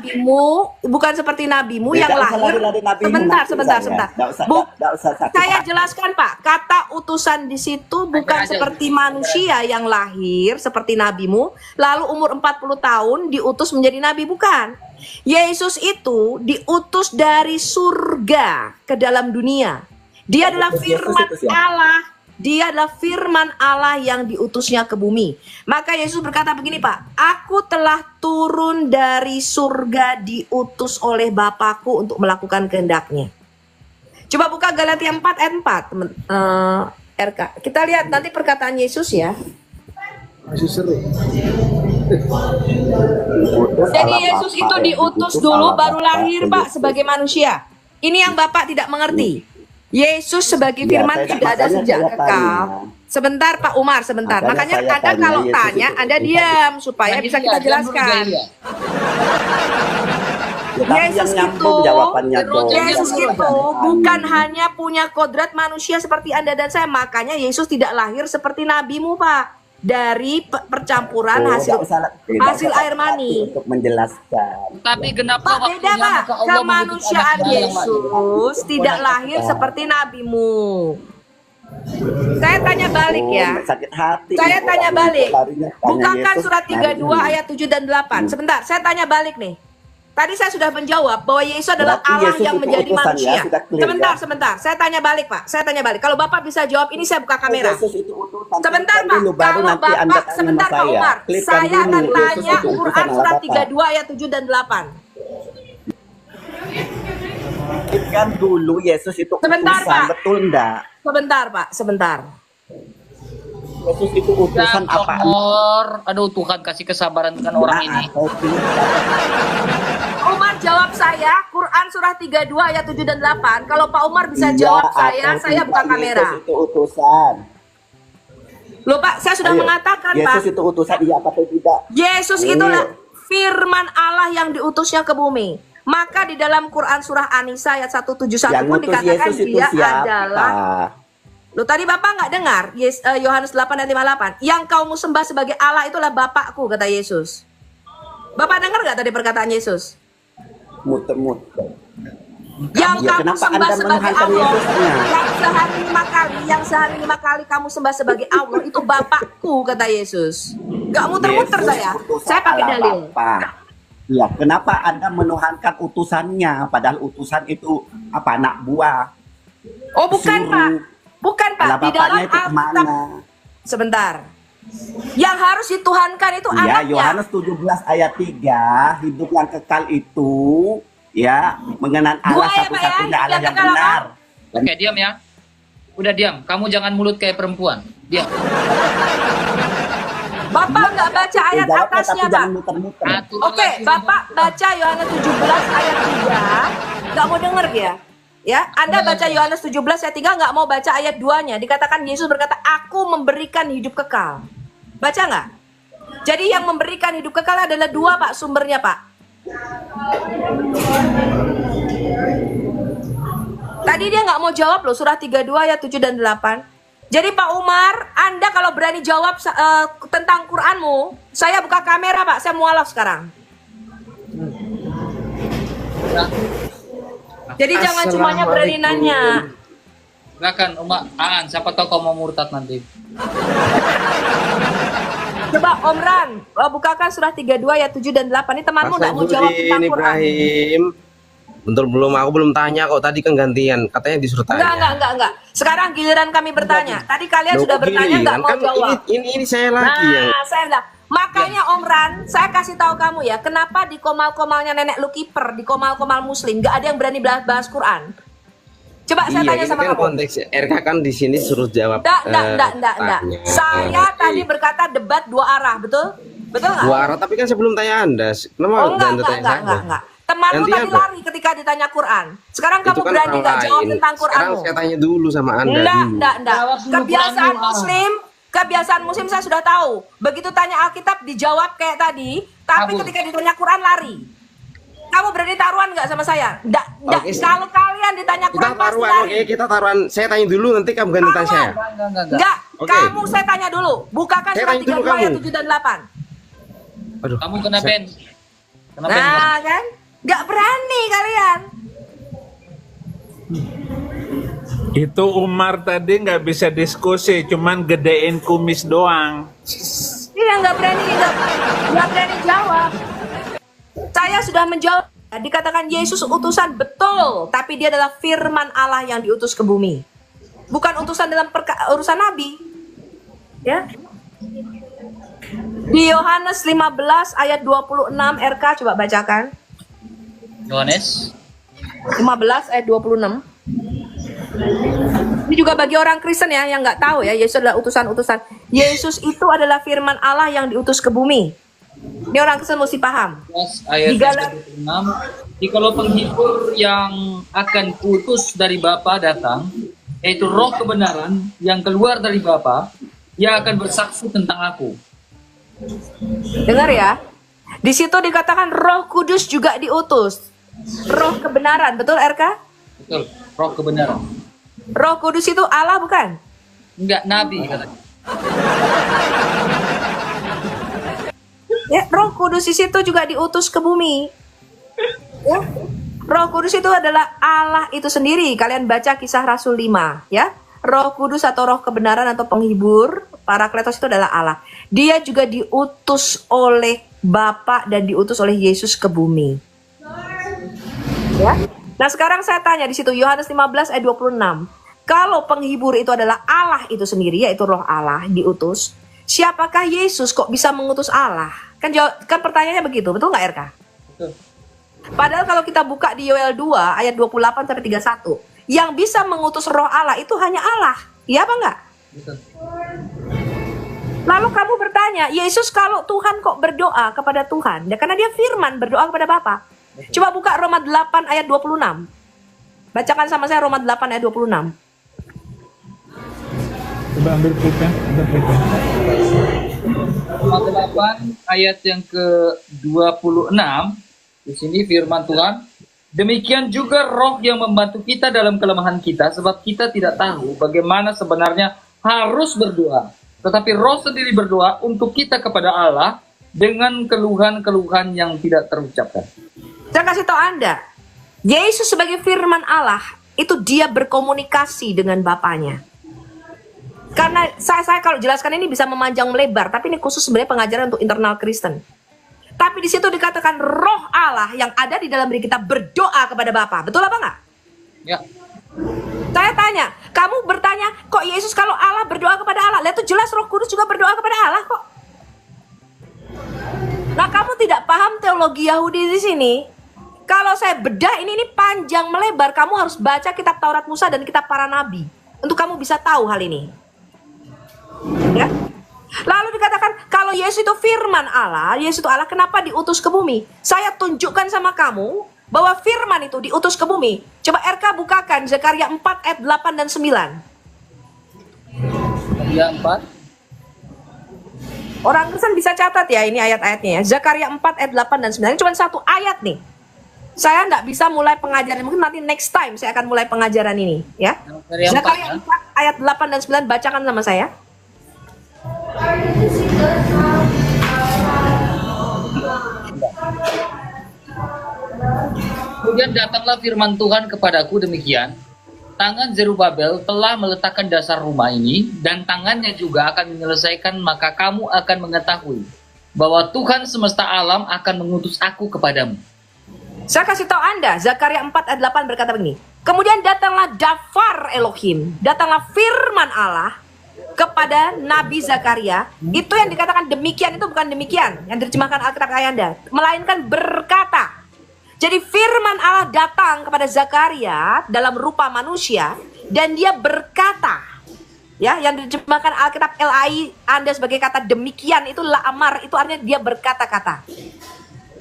bukan seperti nabimu Tidak yang usah lahir. lari-lari nabimu, Sebentar, nanti sebentar, saya. sebentar. Nggak usah, Bu, nggak usah sakit saya hati. jelaskan, Pak. Kata utusan di situ bukan aja. seperti manusia yang lahir seperti nabimu, lalu umur 40 tahun diutus menjadi nabi, bukan. Yesus itu diutus dari surga ke dalam dunia. Dia adalah Yesus firman itu siapa? Allah. Dia adalah firman Allah yang diutusnya ke bumi. Maka Yesus berkata begini, Pak, aku telah turun dari surga diutus oleh Bapakku untuk melakukan kehendaknya. Coba buka Galatia 4 ayat 4, teman. RK. Kita lihat nanti perkataan Yesus ya. Masih seru. Jadi Yesus itu diutus dulu baru lahir, Pak, sebagai manusia. Ini yang Bapak tidak mengerti. Yesus sebagai firman sudah ada sejak kekal. Sebentar Pak Umar, sebentar. Makanya Anda kalau tanya, Anda diam supaya bisa kita jelaskan. Yesus itu bukan hanya punya kodrat manusia seperti Anda dan saya. Makanya Yesus tidak lahir seperti nabimu, Pak. Dari percampuran hasil air mani. Untuk menjelaskan. Tapi kenapa Pak, beda Pak. Kemanusiaan Yesus tidak lahir seperti nabimu. Saya tanya balik ya. Sakit hati. Saya tanya balik. Bukakan surat 32 ayat 7 dan 8. Sebentar, saya tanya balik nih. Tadi saya sudah menjawab bahwa Yesus adalah Allah yang menjadi manusia. Sebentar. Saya tanya balik, Pak. Saya tanya balik. Kalau Bapak bisa jawab ini, saya buka kamera. Sebentar, Pak. Kalau Bapak, sebentar Pak Umar. Saya akan tanya Quran surat 32 ayat 7 dan 8. Kan dulu Yesus itu Sebentar, utusan, Pak. betul enggak? Sebentar, Pak. Sebentar. Yesus itu utusan apaan? Aduh Tuhan kasih kesabaran dengan orang ini. Umar jawab saya, Quran surah 32 ayat 7 dan 8. Kalau Pak Umar bisa jawab saya buka kamera. Yesus itu utusan. Loh Pak, saya sudah mengatakan Pak. Yesus itu utusan, iya apa tidak? Yesus itulah firman Allah yang diutusnya ke bumi. Maka di dalam Quran surah An-Nisa ayat 171 pun dikatakan dia adalah. Loh tadi Bapak nggak dengar Yohanes 8 ayat 58. Yang kamu sembah sebagai Allah itulah Bapakku, kata Yesus. Bapak dengar nggak tadi perkataan Yesus? Muter-muter. Yang Ya, kamu kenapa sembah Anda sebagai menuhankan Allah, Yesusnya? yang sehari 5 kali kamu sembah sebagai Allah itu Bapakku, kata Yesus. Gak muter-muter saya pakai dalil. Ya, kenapa Anda menuhankan utusannya padahal utusan itu apa, anak buah? Oh bukan Pak, bukan Pak. Lah, Di dalam bapaknya itu kemana? Sebentar. Yang harus dituhankan itu Ya, anaknya. Yohanes 17 ayat 3, hidup yang kekal itu ya mengenal Allah Dua ya, Pak, ya, satu-satunya hidup Allah yang yang kekal benar. Oke, diam ya. Udah diam. Kamu jangan mulut kayak perempuan. Diam. Bapak nggak baca ayat Jawabnya, atasnya tapi Pak. jangan muter-muter. Oke, Bapak baca Yohanes 17 ayat 3. Nggak mau denger ya? Ya, Anda baca Yohanes 17 ayat 3, nggak mau baca ayat 2-nya. Dikatakan Yesus berkata, aku memberikan hidup kekal. Baca nggak? Jadi yang memberikan hidup kekal adalah 2 Pak sumbernya Pak. Tadi dia nggak mau jawab loh, surah 32 ayat 7 dan 8. Jadi Pak Umar, Anda kalau berani jawab tentang Quranmu, saya buka kamera Pak, saya mualaf sekarang. Jadi jangan cumanya berani nanya. Silakan Umak Aan, siapa tahu kau mau murtad nanti. Coba Om Ran, bukakan surah 32 ayat 7 dan 8. Ini temanmu nggak mau jawab tentang Quran. Ibrahim. Bentar, aku belum tanya kok, tadi kan gantian, katanya disuruh tanya. Enggak. Sekarang giliran kami bertanya. Tadi kalian Loh, sudah bertanya nggak mau kan jawab. Ini saya lagi yang. Saya bilang, makanya Om Ran, saya kasih tahu kamu ya, kenapa di komal-komalnya nenek lu kiper, di komal-komal muslim, nggak ada yang berani bahas Quran. Coba saya tanya ini sama kan kamu. konteksnya RK kan di sini suruh jawab. Enggak. Saya tadi berkata debat 2 arah, betul? Betul nggak? 2 arah, tapi kan sebelum tanya Anda. Kenapa Anda tanya saya? Enggak. Temanmu Ganti tadi apa? lari ketika ditanya Quran. Sekarang Itu kamu kan berani orang nggak jawab lain. tentang Sekarang Quranmu? saya tanya dulu sama Anda. Enggak. Jawab dulu Kebiasaan muslim saya sudah tahu. Begitu tanya Alkitab dijawab kayak tadi, tapi Kabur. ketika ditanya Quran lari. Kamu berani taruhan nggak sama saya? Enggak. Oke, Kalau kalian ditanya Kita Quran pasti taruhan, lari. oke, kita taruhan. Saya tanya dulu, nanti kamu ganti tanya saya. Enggak. Oke. Kamu saya tanya dulu. Bukakan Saya surat tanya dulu 32 ayat kamu. 7 dan 8. Kamu kena ban. Kena ban. Nah, kan? Nggak berani kalian. Itu Umar tadi nggak bisa diskusi, cuman gedein kumis doang. Iya, nggak berani jawab. Saya sudah menjawab. Dikatakan Yesus utusan betul, tapi dia adalah firman Allah yang diutus ke bumi. bukan utusan dalam urusan nabi. Ya. Di Yohanes 15 ayat 26 RK coba bacakan. Yohanes 15 ayat 26. Ini juga bagi orang Kristen ya yang nggak tahu ya, Yesus adalah utusan-utusan. Yesus itu adalah firman Allah yang diutus ke bumi. Ini orang Kristen mesti paham. ayat Di Galat- 26, jikalau penghibur yang akan kuutus dari Bapa datang, yaitu roh kebenaran yang keluar dari Bapa, ia akan bersaksi tentang aku. Dengar ya. Di situ dikatakan Roh Kudus juga diutus. Roh kebenaran, betul RK? Betul, roh kebenaran. Roh Kudus itu Allah bukan? Enggak, nabi katanya. Ya, Roh Kudus di situ juga diutus ke bumi. Ya. Roh Kudus itu adalah Allah itu sendiri. Kalian baca Kisah Rasul 5, ya. Roh Kudus atau roh kebenaran atau penghibur, Parakletos itu adalah Allah. Dia juga diutus oleh Bapa dan diutus oleh Yesus ke bumi. Ya. Nah, sekarang saya tanya di situ Yohanes 15 ayat 26. Kalau penghibur itu adalah Allah itu sendiri, yaitu roh Allah diutus, siapakah Yesus kok bisa mengutus Allah? Kan pertanyaannya begitu, betul nggak RK? Betul. Padahal kalau kita buka di Yoel 2 ayat 28 sampai 31, yang bisa mengutus roh Allah itu hanya Allah. Iya apa enggak? Betul. Lalu kamu bertanya, Yesus kalau Tuhan kok berdoa kepada Tuhan? Ya karena dia firman berdoa kepada Bapa. Coba buka Roma 8 ayat 26. Bacakan sama saya Roma 8 ayat 26. Coba ambil pulpen. Roma 8 ayat yang ke-26. Di sini firman Tuhan, demikian juga roh yang membantu kita dalam kelemahan kita, sebab kita tidak tahu bagaimana sebenarnya harus berdoa. Tetapi roh sendiri berdoa untuk kita kepada Allah dengan keluhan-keluhan yang tidak terucapkan. Saya kasih tahu Anda, Yesus sebagai firman Allah, itu dia berkomunikasi dengan Bapaknya. Karena saya kalau jelaskan ini bisa memanjang melebar, tapi ini khusus sebenarnya pengajaran untuk internal Kristen. Tapi di situ dikatakan roh Allah yang ada di dalam diri kita berdoa kepada Bapa. Betul apa enggak? Ya. Saya tanya, kamu bertanya, kok Yesus kalau Allah berdoa kepada Allah? Lihat itu jelas Roh Kudus juga berdoa kepada Allah kok. Nah, kamu tidak paham teologi Yahudi di sini. Kalau saya bedah ini panjang melebar, kamu harus baca kitab Taurat Musa dan kitab para nabi untuk kamu bisa tahu hal ini. Ya. Lalu dikatakan kalau Yesus itu firman Allah, Yesus itu Allah, kenapa diutus ke bumi? Saya tunjukkan sama kamu bahwa firman itu diutus ke bumi. Coba RK bukakan Zakaria 4 ayat 8 dan 9. Zakaria 4. Orang Kristen bisa catat ya ini ayat-ayatnya ya. Zakaria 4 ayat 8 dan 9. Ini cuma satu ayat nih. Saya nggak bisa mulai pengajaran, mungkin nanti next time saya akan mulai pengajaran ini ya. Zakaria 4 ayat 8 dan 9 bacakan sama saya. Kemudian datanglah firman Tuhan kepadaku demikian, tangan Zerubabel telah meletakkan dasar rumah ini, dan tangannya juga akan menyelesaikan, maka kamu akan mengetahui bahwa Tuhan semesta alam akan mengutus aku kepadamu. Saya kasih tahu Anda, Zakaria 4 ayat 8 berkata begini. Kemudian datanglah Dafar Elohim, datanglah firman Allah kepada Nabi Zakaria. Itu yang dikatakan demikian itu bukan demikian yang diterjemahkan Alkitab Ayanda, melainkan berkata. Jadi firman Allah datang kepada Zakaria dalam rupa manusia dan dia berkata. Ya, yang diterjemahkan Alkitab LAI Anda sebagai kata demikian itu la'amar, itu artinya dia berkata-kata.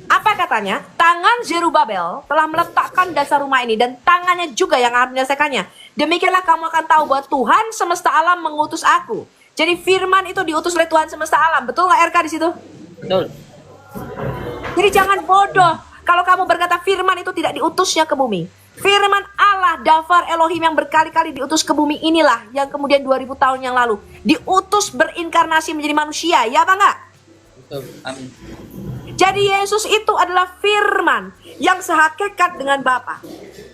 Apa katanya? Tangan Zerubabel telah meletakkan dasar rumah ini dan tangannya juga yang akan menyelesaikannya. Demikianlah kamu akan tahu bahwa Tuhan semesta alam mengutus aku. Jadi firman itu diutus oleh Tuhan semesta alam. Betul nggak RK di situ? Betul. Jadi jangan bodoh kalau kamu berkata firman itu tidak diutusnya ke bumi. Firman Allah, Dafar Elohim yang berkali-kali diutus ke bumi inilah yang kemudian 2000 tahun yang lalu diutus berinkarnasi menjadi manusia. Ya apa enggak? Betul. Amin. Jadi Yesus itu adalah firman yang sehakikat dengan Bapa.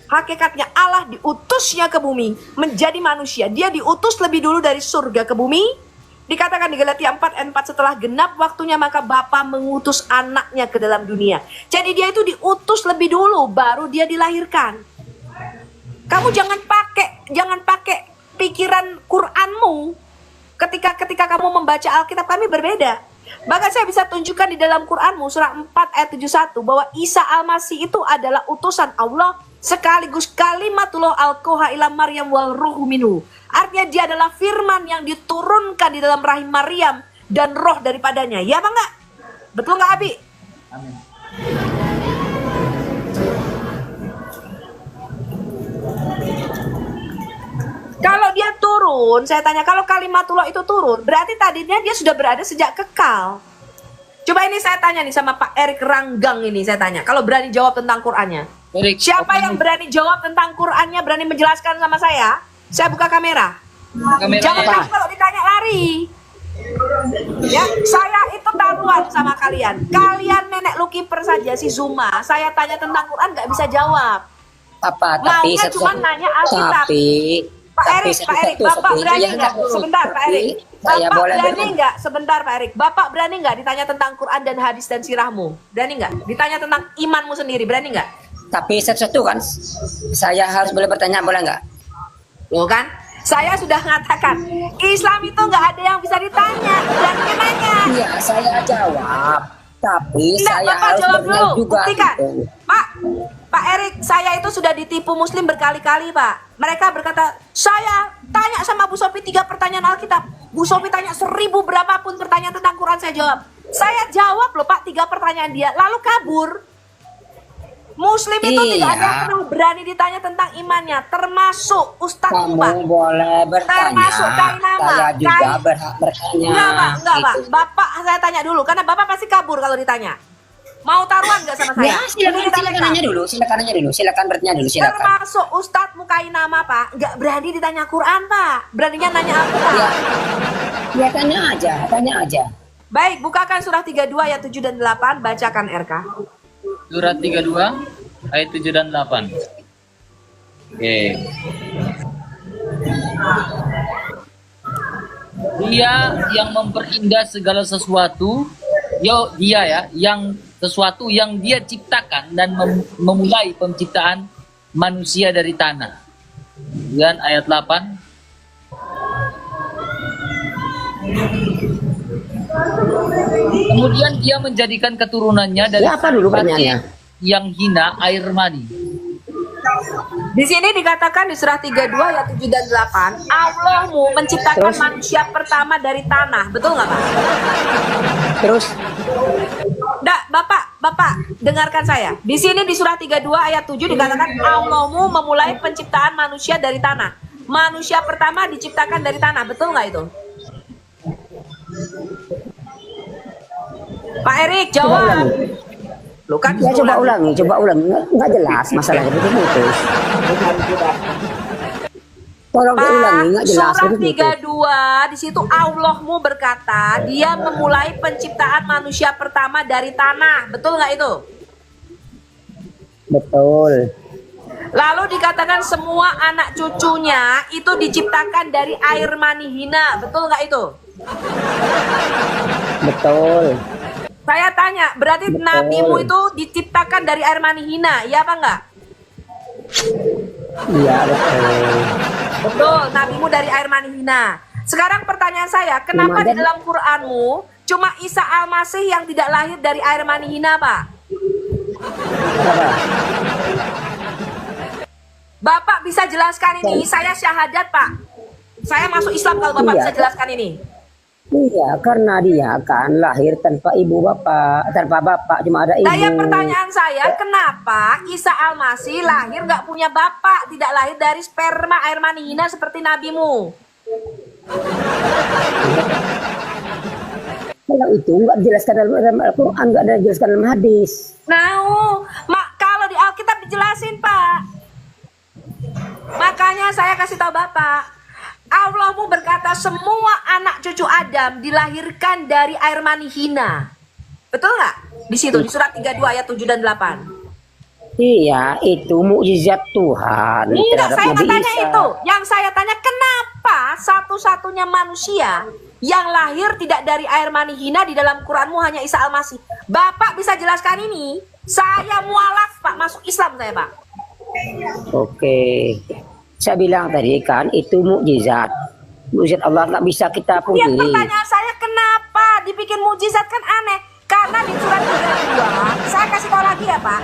Hakikatnya Allah diutusnya ke bumi menjadi manusia. Dia diutus lebih dulu dari surga ke bumi. Dikatakan di Galatia 4 ayat 4, setelah genap waktunya maka Bapa mengutus anaknya ke dalam dunia. Jadi dia itu diutus lebih dulu baru dia dilahirkan. Kamu jangan pakai pikiran Quranmu ketika kamu membaca Alkitab kami berbeda. Bahkan saya bisa tunjukkan di dalam Quranmu surah 4 ayat 71 bahwa Isa Al-Masih itu adalah utusan Allah sekaligus kalimatullah alqaha ila Maryam wal ruhu minhu. Artinya dia adalah firman yang diturunkan di dalam rahim Maryam dan roh daripadanya. Ya apa enggak? Betul enggak, Abi? Amin. Kalau dia turun, saya tanya, kalau kalimatullah itu turun, berarti tadinya dia sudah berada sejak kekal. Coba ini saya tanya nih sama Pak Erik Ranggang ini, saya tanya, kalau berani jawab tentang Qurannya. Erik, Siapa yang berani jawab tentang Qurannya, berani menjelaskan sama saya buka kamera. Jangan Kameranya. kalau ditanya lari. Ya, saya itu taruhan sama kalian. Kalian nenek lukiper saja si Zuma. Saya tanya tentang Quran nggak bisa jawab. Tapi Maunya cuma nanya Alkitab. Pak Erik, Bapak berani nggak? Sebentar, Pak Erik. Bapak berani nggak? Sebentar, Pak Erik. Bapak berani nggak ditanya tentang Quran dan hadis dan sirahmu? Berani nggak? Ditanya tentang imanmu sendiri, berani nggak? Tapi satu kan, saya harus boleh bertanya, boleh nggak? Loh kan? Saya sudah mengatakan, Islam itu nggak ada yang bisa ditanya. Berani nanya. Iya, saya jawab. Tapi Nggak, saya Bapak harus jawab benar dulu. juga. Buktikan. Gitu. Pak Erik, saya itu sudah ditipu Muslim berkali-kali, Pak. Mereka berkata, saya tanya sama Bu Sophie 3 pertanyaan Alkitab. Bu Sophie tanya 1000 berapapun pertanyaan tentang Quran, saya jawab. Saya jawab loh, Pak, 3 pertanyaan dia, lalu kabur. Muslim itu tidak ada yang pernah berani ditanya tentang imannya, termasuk Ustadz Pak. Kamu boleh bertanya. Termasuk Kainama. Saya juga berhak bertanya. Enggak, Pak. Gitu. Bapak saya tanya dulu, karena Bapak pasti kabur kalau ditanya. Mau taruhan nggak sama saya? Ya, silakan nanya dulu. Silakan bertanya dulu, silakan. Termasuk Ustadz Mukainama, Pak, nggak berani ditanya Quran, Pak. Beraninya nanya Alkitab. Ya, tanya aja. Baik, bukakan surah 32 ayat 7 dan 8, bacakan RK. Surat 32 ayat 7 dan 8. Oke. Dia yang memperindah segala sesuatu, yang sesuatu yang dia ciptakan dan memulai penciptaan manusia dari tanah. Dan ayat 8. Kemudian dia menjadikan keturunannya dari Ya, apa dulu pertanyaannya? yang hina air mani. Di sini dikatakan di surah 32 ayat 7 dan 8, Allahmu menciptakan manusia pertama dari tanah. Betul nggak, Pak? Terus? Bapak, dengarkan saya. Di sini di surah 32 ayat 7 dikatakan Allahmu memulai penciptaan manusia dari tanah. Manusia pertama diciptakan dari tanah. Betul nggak itu? Pak Erik, jawab. Lu kan Ya, coba ulangi. Nggak jelas masalahnya, putus. Tolong diulangi, nggak jelas. Surah 32 di situ Allahmu berkata, Dia memulai penciptaan manusia pertama dari tanah. Betul nggak itu? Betul. Lalu dikatakan semua anak cucunya itu diciptakan dari air mani hina. Betul nggak itu? Betul. Saya tanya, berarti nabimu itu diciptakan dari air mani hina, ya apa enggak? Iya, betul. Betul, nabimu dari air mani hina. Sekarang pertanyaan saya, kenapa di dalam Quranmu cuma Isa Al-Masih yang tidak lahir dari air mani hina, Pak? Bapak bisa jelaskan ini? Saya syahadat, Pak. Saya masuk Islam kalau Bapak bisa jelaskan ini. Iya, karena dia kan lahir tanpa bapak, cuma ada ibu. Saya pertanyaan saya, kenapa Isa Al-Masih lahir nggak punya bapak, tidak lahir dari sperma air mani hina seperti nabimu? Kalau itu nggak dijelaskan dalam Al-Quran, nggak ada dijelaskan dalam hadis. Kalau di Alkitab dijelasin, Pak. Makanya saya kasih tahu Bapak. Allahmu berkata semua anak cucu Adam dilahirkan dari air mani hina. Betul nggak? Di situ di surat 32 ayat 7 dan 8. Iya, itu mukjizat Tuhan. Tidak, terhadap saya Nabi tanya Isa. itu. Yang saya tanya, kenapa satu-satunya manusia yang lahir tidak dari air mani hina di dalam Quranmu hanya Isa Al-Masih? Bapak bisa jelaskan ini? Saya mualaf, Pak, masuk Islam saya, Pak. Oke. Saya bilang tadi kan itu mukjizat. Mukjizat Allah nggak bisa kita Ya pungkiri. pertanyaan saya kenapa dibikin mujizat kan aneh. Karena di surat 32, saya kasih tahu lagi ya Pak.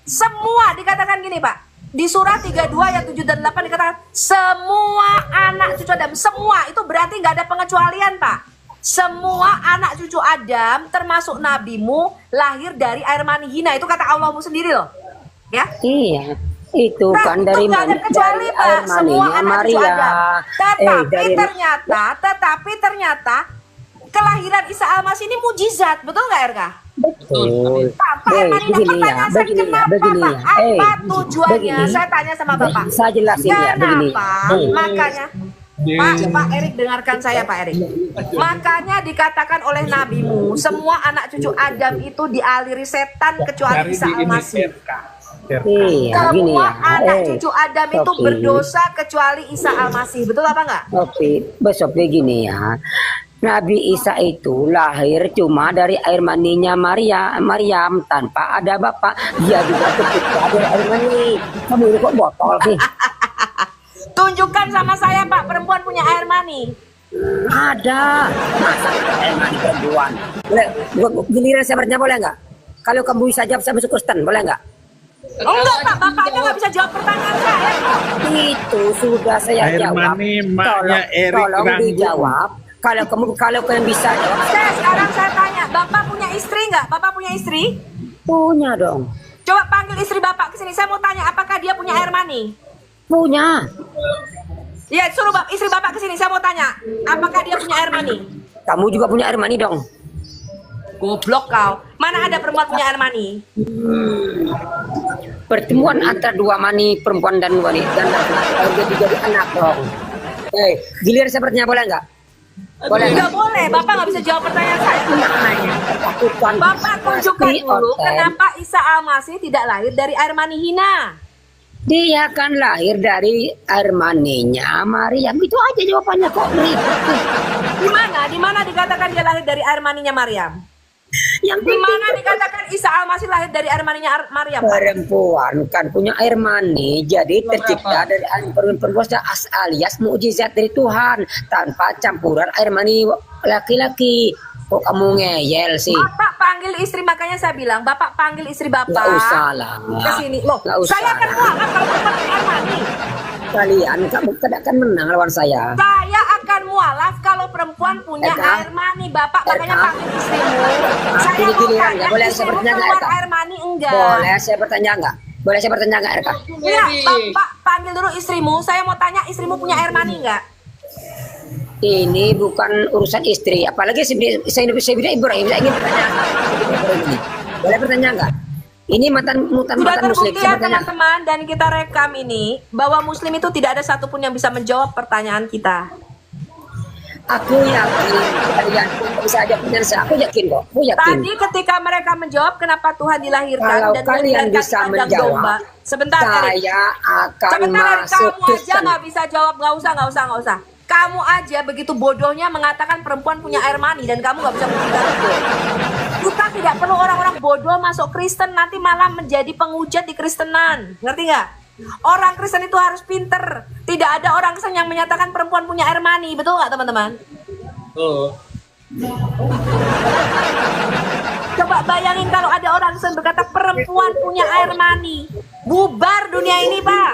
Semua dikatakan gini Pak. Di surat 32 ayat 7 dan 8 dikatakan semua anak cucu Adam. Semua itu berarti nggak ada pengecualian Pak. Semua anak cucu Adam termasuk nabimu lahir dari air mani hina. Itu kata Allahmu sendiri loh. Ya. Iya. Itu Nah, kan itu dari nggak ada kecuali dari Pak. air Semua maninya anak cucu Maria. Adam. Tetapi dari ternyata kelahiran Isa Al-Masih ini mujizat, betul nggak Erka? betul. Pak Ermani, Begini ya, pertanyaan saya begini ya, kenapa begini Pak? ya. Apa tujuannya? begini. Saya tanya sama Bapak. Saya jelasin ya, begini. Kenapa? Makanya Pak Erik dengarkan saya Pak Erik. Makanya dikatakan oleh nabimu, semua anak cucu Adam itu dialiri setan kecuali Isa Al-Masih. Iya, gini Semua ya. anak cucu Adam itu Sophie. berdosa kecuali Isa Al-Masih. Betul apa enggak? Oke, besok begini ya. Nabi Isa itu lahir cuma dari air maninya Maryam tanpa ada bapak. Dia juga tercipta dari air mani. Kamu ini kok botol sih? Tunjukkan sama saya Pak, perempuan punya air mani. Ada. Masa ada air mani perempuan? Boleh, giliran saya bertanya boleh nggak? Kalau kamu bisa jawab saya masuk Kristen, boleh nggak? Oh enggak Pak, bapaknya nggak bisa jawab pertanyaan saya kok. Itu sudah saya Air jawab. mani maknya Erik Tolong Ranggun. dijawab. Kalau kalian bisa jawab. Sekarang saya tanya, Bapak punya istri nggak? Bapak punya istri? Punya dong. Coba panggil istri Bapak ke sini. Saya mau tanya, apakah dia punya air mani? Punya. Ya, suruh istri Bapak ke sini. Saya mau tanya, apakah dia punya air mani? Kamu juga punya air mani dong. Goblok kau. Mana ada perempuan punya air mani? Pertemuan antara dua mani perempuan dan wanita dan jadi anak dong. Giliran saya bertanya boleh nggak? Boleh Nggak boleh. Bapak nggak bisa jawab pertanyaan saya. Bapak tunjukkan dulu kenapa Isa Al-Masih tidak lahir dari air mani hina. Dia kan lahir dari air maninya Maryam. Itu aja jawabannya kok berikut. Di mana dikatakan dia lahir dari air maninya Maryam? Yang Di mana dikatakan Isa Al-Masih lahir dari air maninya Maryam? Pak? perempuan kan punya air mani, jadi tercipta dari air perempuan alias mukjizat dari Tuhan tanpa campuran air mani laki-laki. Kok kamu ngeyel sih? Bapak panggil istri, makanya saya bilang Bapak panggil istri Bapak. Nggak usah lah. Ke sini. Loh, Nggak usah saya akan lah. mualaf kalau perempuan punya air mani. Kalian kamu tidak akan menang lawan saya. Saya akan mualaf kalau perempuan punya Eka. air mani. Bapak makanya Eka. panggil istrimu. Saya Ini mau giliran, tanya, nggak boleh saya istrimu bertanya nggak, keluar Eka? air mani enggak? Boleh saya bertanya nggak? Boleh saya bertanya nggak, Erka? Ya, Bapak panggil dulu istrimu. Saya mau tanya istrimu punya air mani enggak? Ini bukan urusan istri, apalagi saya bilang Ibrahim. Saya ingin bertanya. Boleh bertanya nggak? Ini Sudah mutan muslim. terbukti Saya ya bertanya. teman-teman, dan kita rekam ini bahwa muslim itu tidak ada satupun yang bisa menjawab pertanyaan kita. Aku yakin kalian pun bisa aja punya saya. Aku yakin kok. Aku yakin. Tadi ketika mereka menjawab kenapa Tuhan dilahirkan Kalau dan kalian dilahirkan bisa kandang menjawab, domba. Sebentar, Erik. saya akan Sebentar, Erik. masuk Kamu aja Kristen. nggak bisa jawab. Nggak usah. Kamu aja begitu bodohnya mengatakan perempuan punya air mani dan kamu nggak bisa membuktikan itu. Kita tidak perlu orang-orang bodoh masuk Kristen, nanti malah menjadi penghujat di Kristenan. Ngerti nggak? Orang Kristen itu harus pinter. Tidak ada orang Kristen yang menyatakan perempuan punya air mani. Betul nggak teman-teman? Coba bayangin kalau ada orang Kristen berkata perempuan punya air mani. Bubar dunia ini, Pak.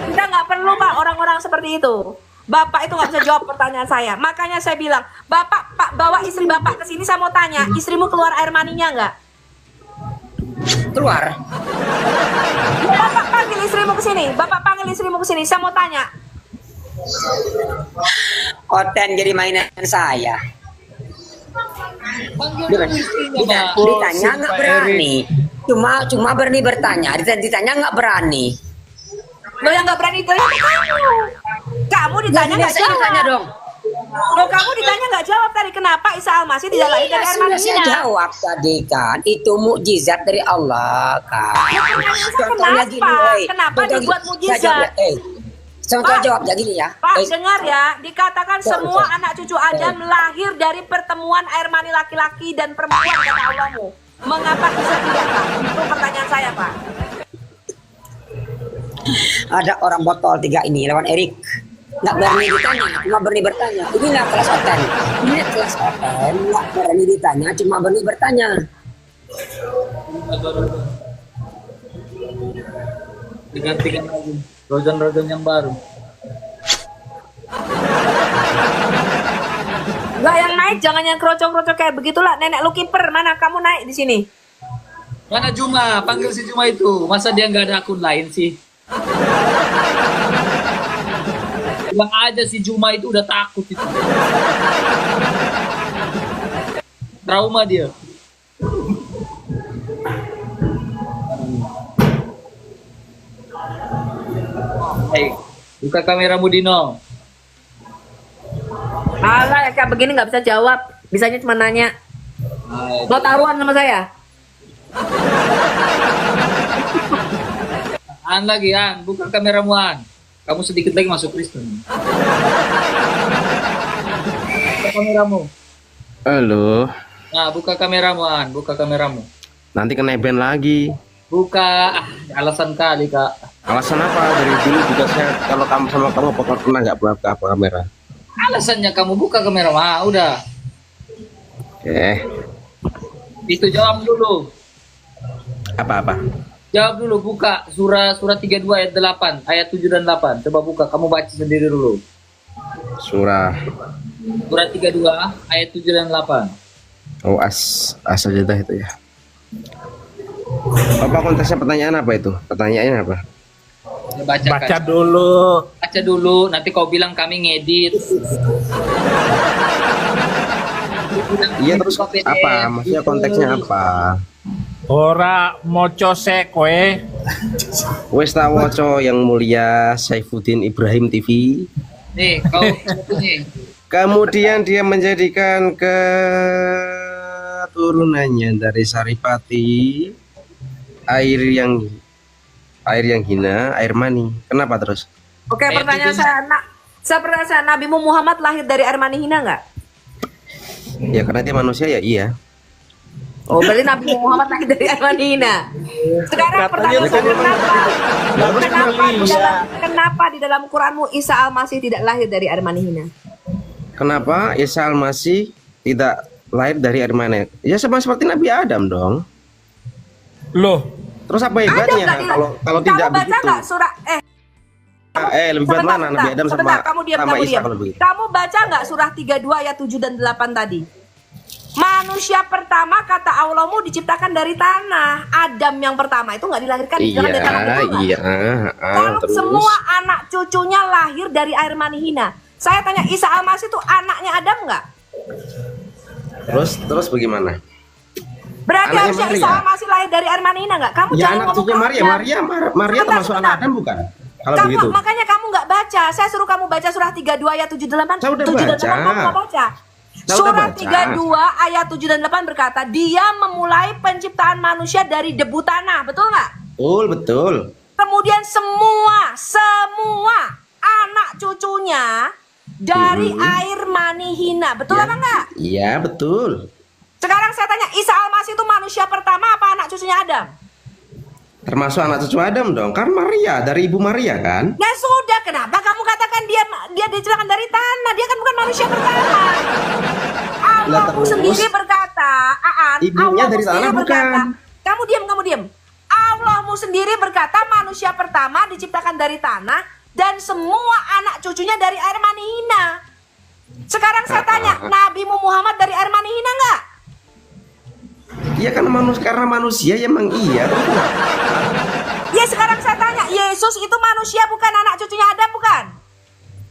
Kita nggak perlu, Pak, orang-orang seperti itu. Bapak itu nggak bisa jawab pertanyaan saya. Makanya saya bilang, Bapak, Pak, bawa istri Bapak ke sini. Saya mau tanya, istrimu keluar air maninya nggak? Keluar. Bapak panggil istrimu ke sini. Bapak panggil istrimu ke sini. Saya mau tanya. Oten jadi mainan saya. Ditanya nggak berani. Cuma berani bertanya. Ditanya nggak berani. Lo yang nggak berani itu kamu. Kamu ditanya nggak Saya ditanya jawab. dong. Lo kamu ditanya nggak jawab tadi kenapa Isa Al-Masih tidak lahir dari air Sudah saya maninya? jawab tadi kan. Itu mukjizat dari Allah kan. Pertanyaan saya kenapa? Kenapa dibuat mukjizat? Contoh Pak, jawab ya gini ya. Pak, dengar ya, dikatakan semua sorry. anak cucu Adam lahir dari pertemuan air mani laki-laki dan perempuan, kata Allahmu. Mengapa Isa tidak, Pak? Itu pertanyaan saya, Pak. Ada orang botol 3 ini lawan Erik. Nggak berani ditanya, cuma berani bertanya. Inilah kelas Oten. Ini kelas Oten, nggak berani ditanya, cuma berani bertanya. Digantikan lagi. Rojan-rojan yang baru. Enggak, yang naik jangan yang krocok-krocok kayak begitulah. Nenek lu kiper, mana kamu naik di sini? Mana Juma? Panggil si Juma itu. Masa dia nggak ada akun lain sih? Bilang aja si Juma itu udah takut itu. Trauma dia. Baik, buka kameramu Dino. Alah, kayak begini nggak bisa jawab. Bisanya cuma nanya. Mau taruhan sama saya? An lagi, An. Buka kameramu, An. Kamu sedikit lagi masuk Kristen. Buka kameramu. Halo. Nah, buka kameramu, An. Buka kameramu. Nanti kena ban lagi. Buka. Alasan kali, Kak. Alasan apa? Dari dulu juga saya kalau kamu sama kamu pernah nggak buka kamera? Alasannya kamu buka kamera. Ah, udah. Oke. Itu jawab dulu. Apa-apa? Jawab dulu, buka surah 32 ayat 8, ayat 7 dan 8. Coba buka, kamu baca sendiri dulu. Surah 32 ayat 7 dan 8. Oh, as-sajdah itu ya. Apa konteksnya, pertanyaan apa itu? Pertanyaannya apa? Baca dulu. Baca dulu, nanti kau bilang kami ngedit. Iya, terus apa? Maksudnya konteksnya apa? Ora moco sekwe. Wes tawoco yang mulia Saifuddin Ibrahim TV. Nih, kau nih. Kemudian dia menjadikan keturunannya dari Saripati air yang hina, air mani. Kenapa terus? Oke, pertanyaan saya, pertanyaan Nabimu Muhammad lahir dari air mani hina nggak? Ya karena dia manusia ya iya. Oh, berarti Nabi Muhammad lahir dari air mani hina. Sekarang pertanyaan saya, kenapa di dalam Quranmu Isa Al-Masih tidak lahir dari air mani hina? Kenapa Isa Al-Masih tidak lahir dari air mani? Ya sama seperti Nabi Adam dong. Loh, terus apa hebatnya kalau tidak baca begitu? nggak surah Lebih hebat mana Nabi Adam sama Isa kalau begitu? Kamu baca nggak surah 32 ayat 7 dan 8 tadi? Manusia pertama kata Allahmu diciptakan dari tanah. Adam yang pertama itu nggak dilahirkan dari tanah, betul nggak? Kalau terus semua anak cucunya lahir dari air mani hina. Saya tanya, Isa Al-Masih itu anaknya Adam nggak? Terus bagaimana? Berarti Anaknya harusnya Maria. Isa Al-Masih lahir dari air mani hina nggak? Kamu Ya jangan anak ngomong cucunya Maria. Maria termasuk anak Adam bukan? Kalau kamu, begitu. makanya kamu nggak baca. Saya suruh kamu baca surah 32 ayat 7 dan 8. Saya udah 7 dan 8 baca. kamu nggak baca. Saya udah Surah baca. 32 ayat 7 dan 8 berkata, Dia memulai penciptaan manusia dari debu tanah. Betul nggak? Betul. Kemudian semua anak cucunya dari air mani hina. Betul apa enggak? Iya, betul. Sekarang saya tanya, Isa Al-Masih itu manusia pertama apa anak cucunya Adam? Termasuk anak cucu Adam dong. Kan Maria, dari ibu Maria kan? Ya sudah, kenapa kamu katakan dia diciptakan dari tanah? Dia kan bukan manusia pertama. Allahmu terus? sendiri berkata, Ibunya Allahmu dari tanah sendiri berkata, bukan? Kamu diam. Allahmu sendiri berkata manusia pertama diciptakan dari tanah dan semua anak cucunya dari air mani hina. Sekarang saya tanya, Nabimu Muhammad dari air mani hina enggak? Iya karena manusia ya emang iya. Ya sekarang saya tanya, Yesus itu manusia bukan anak cucunya Adam bukan?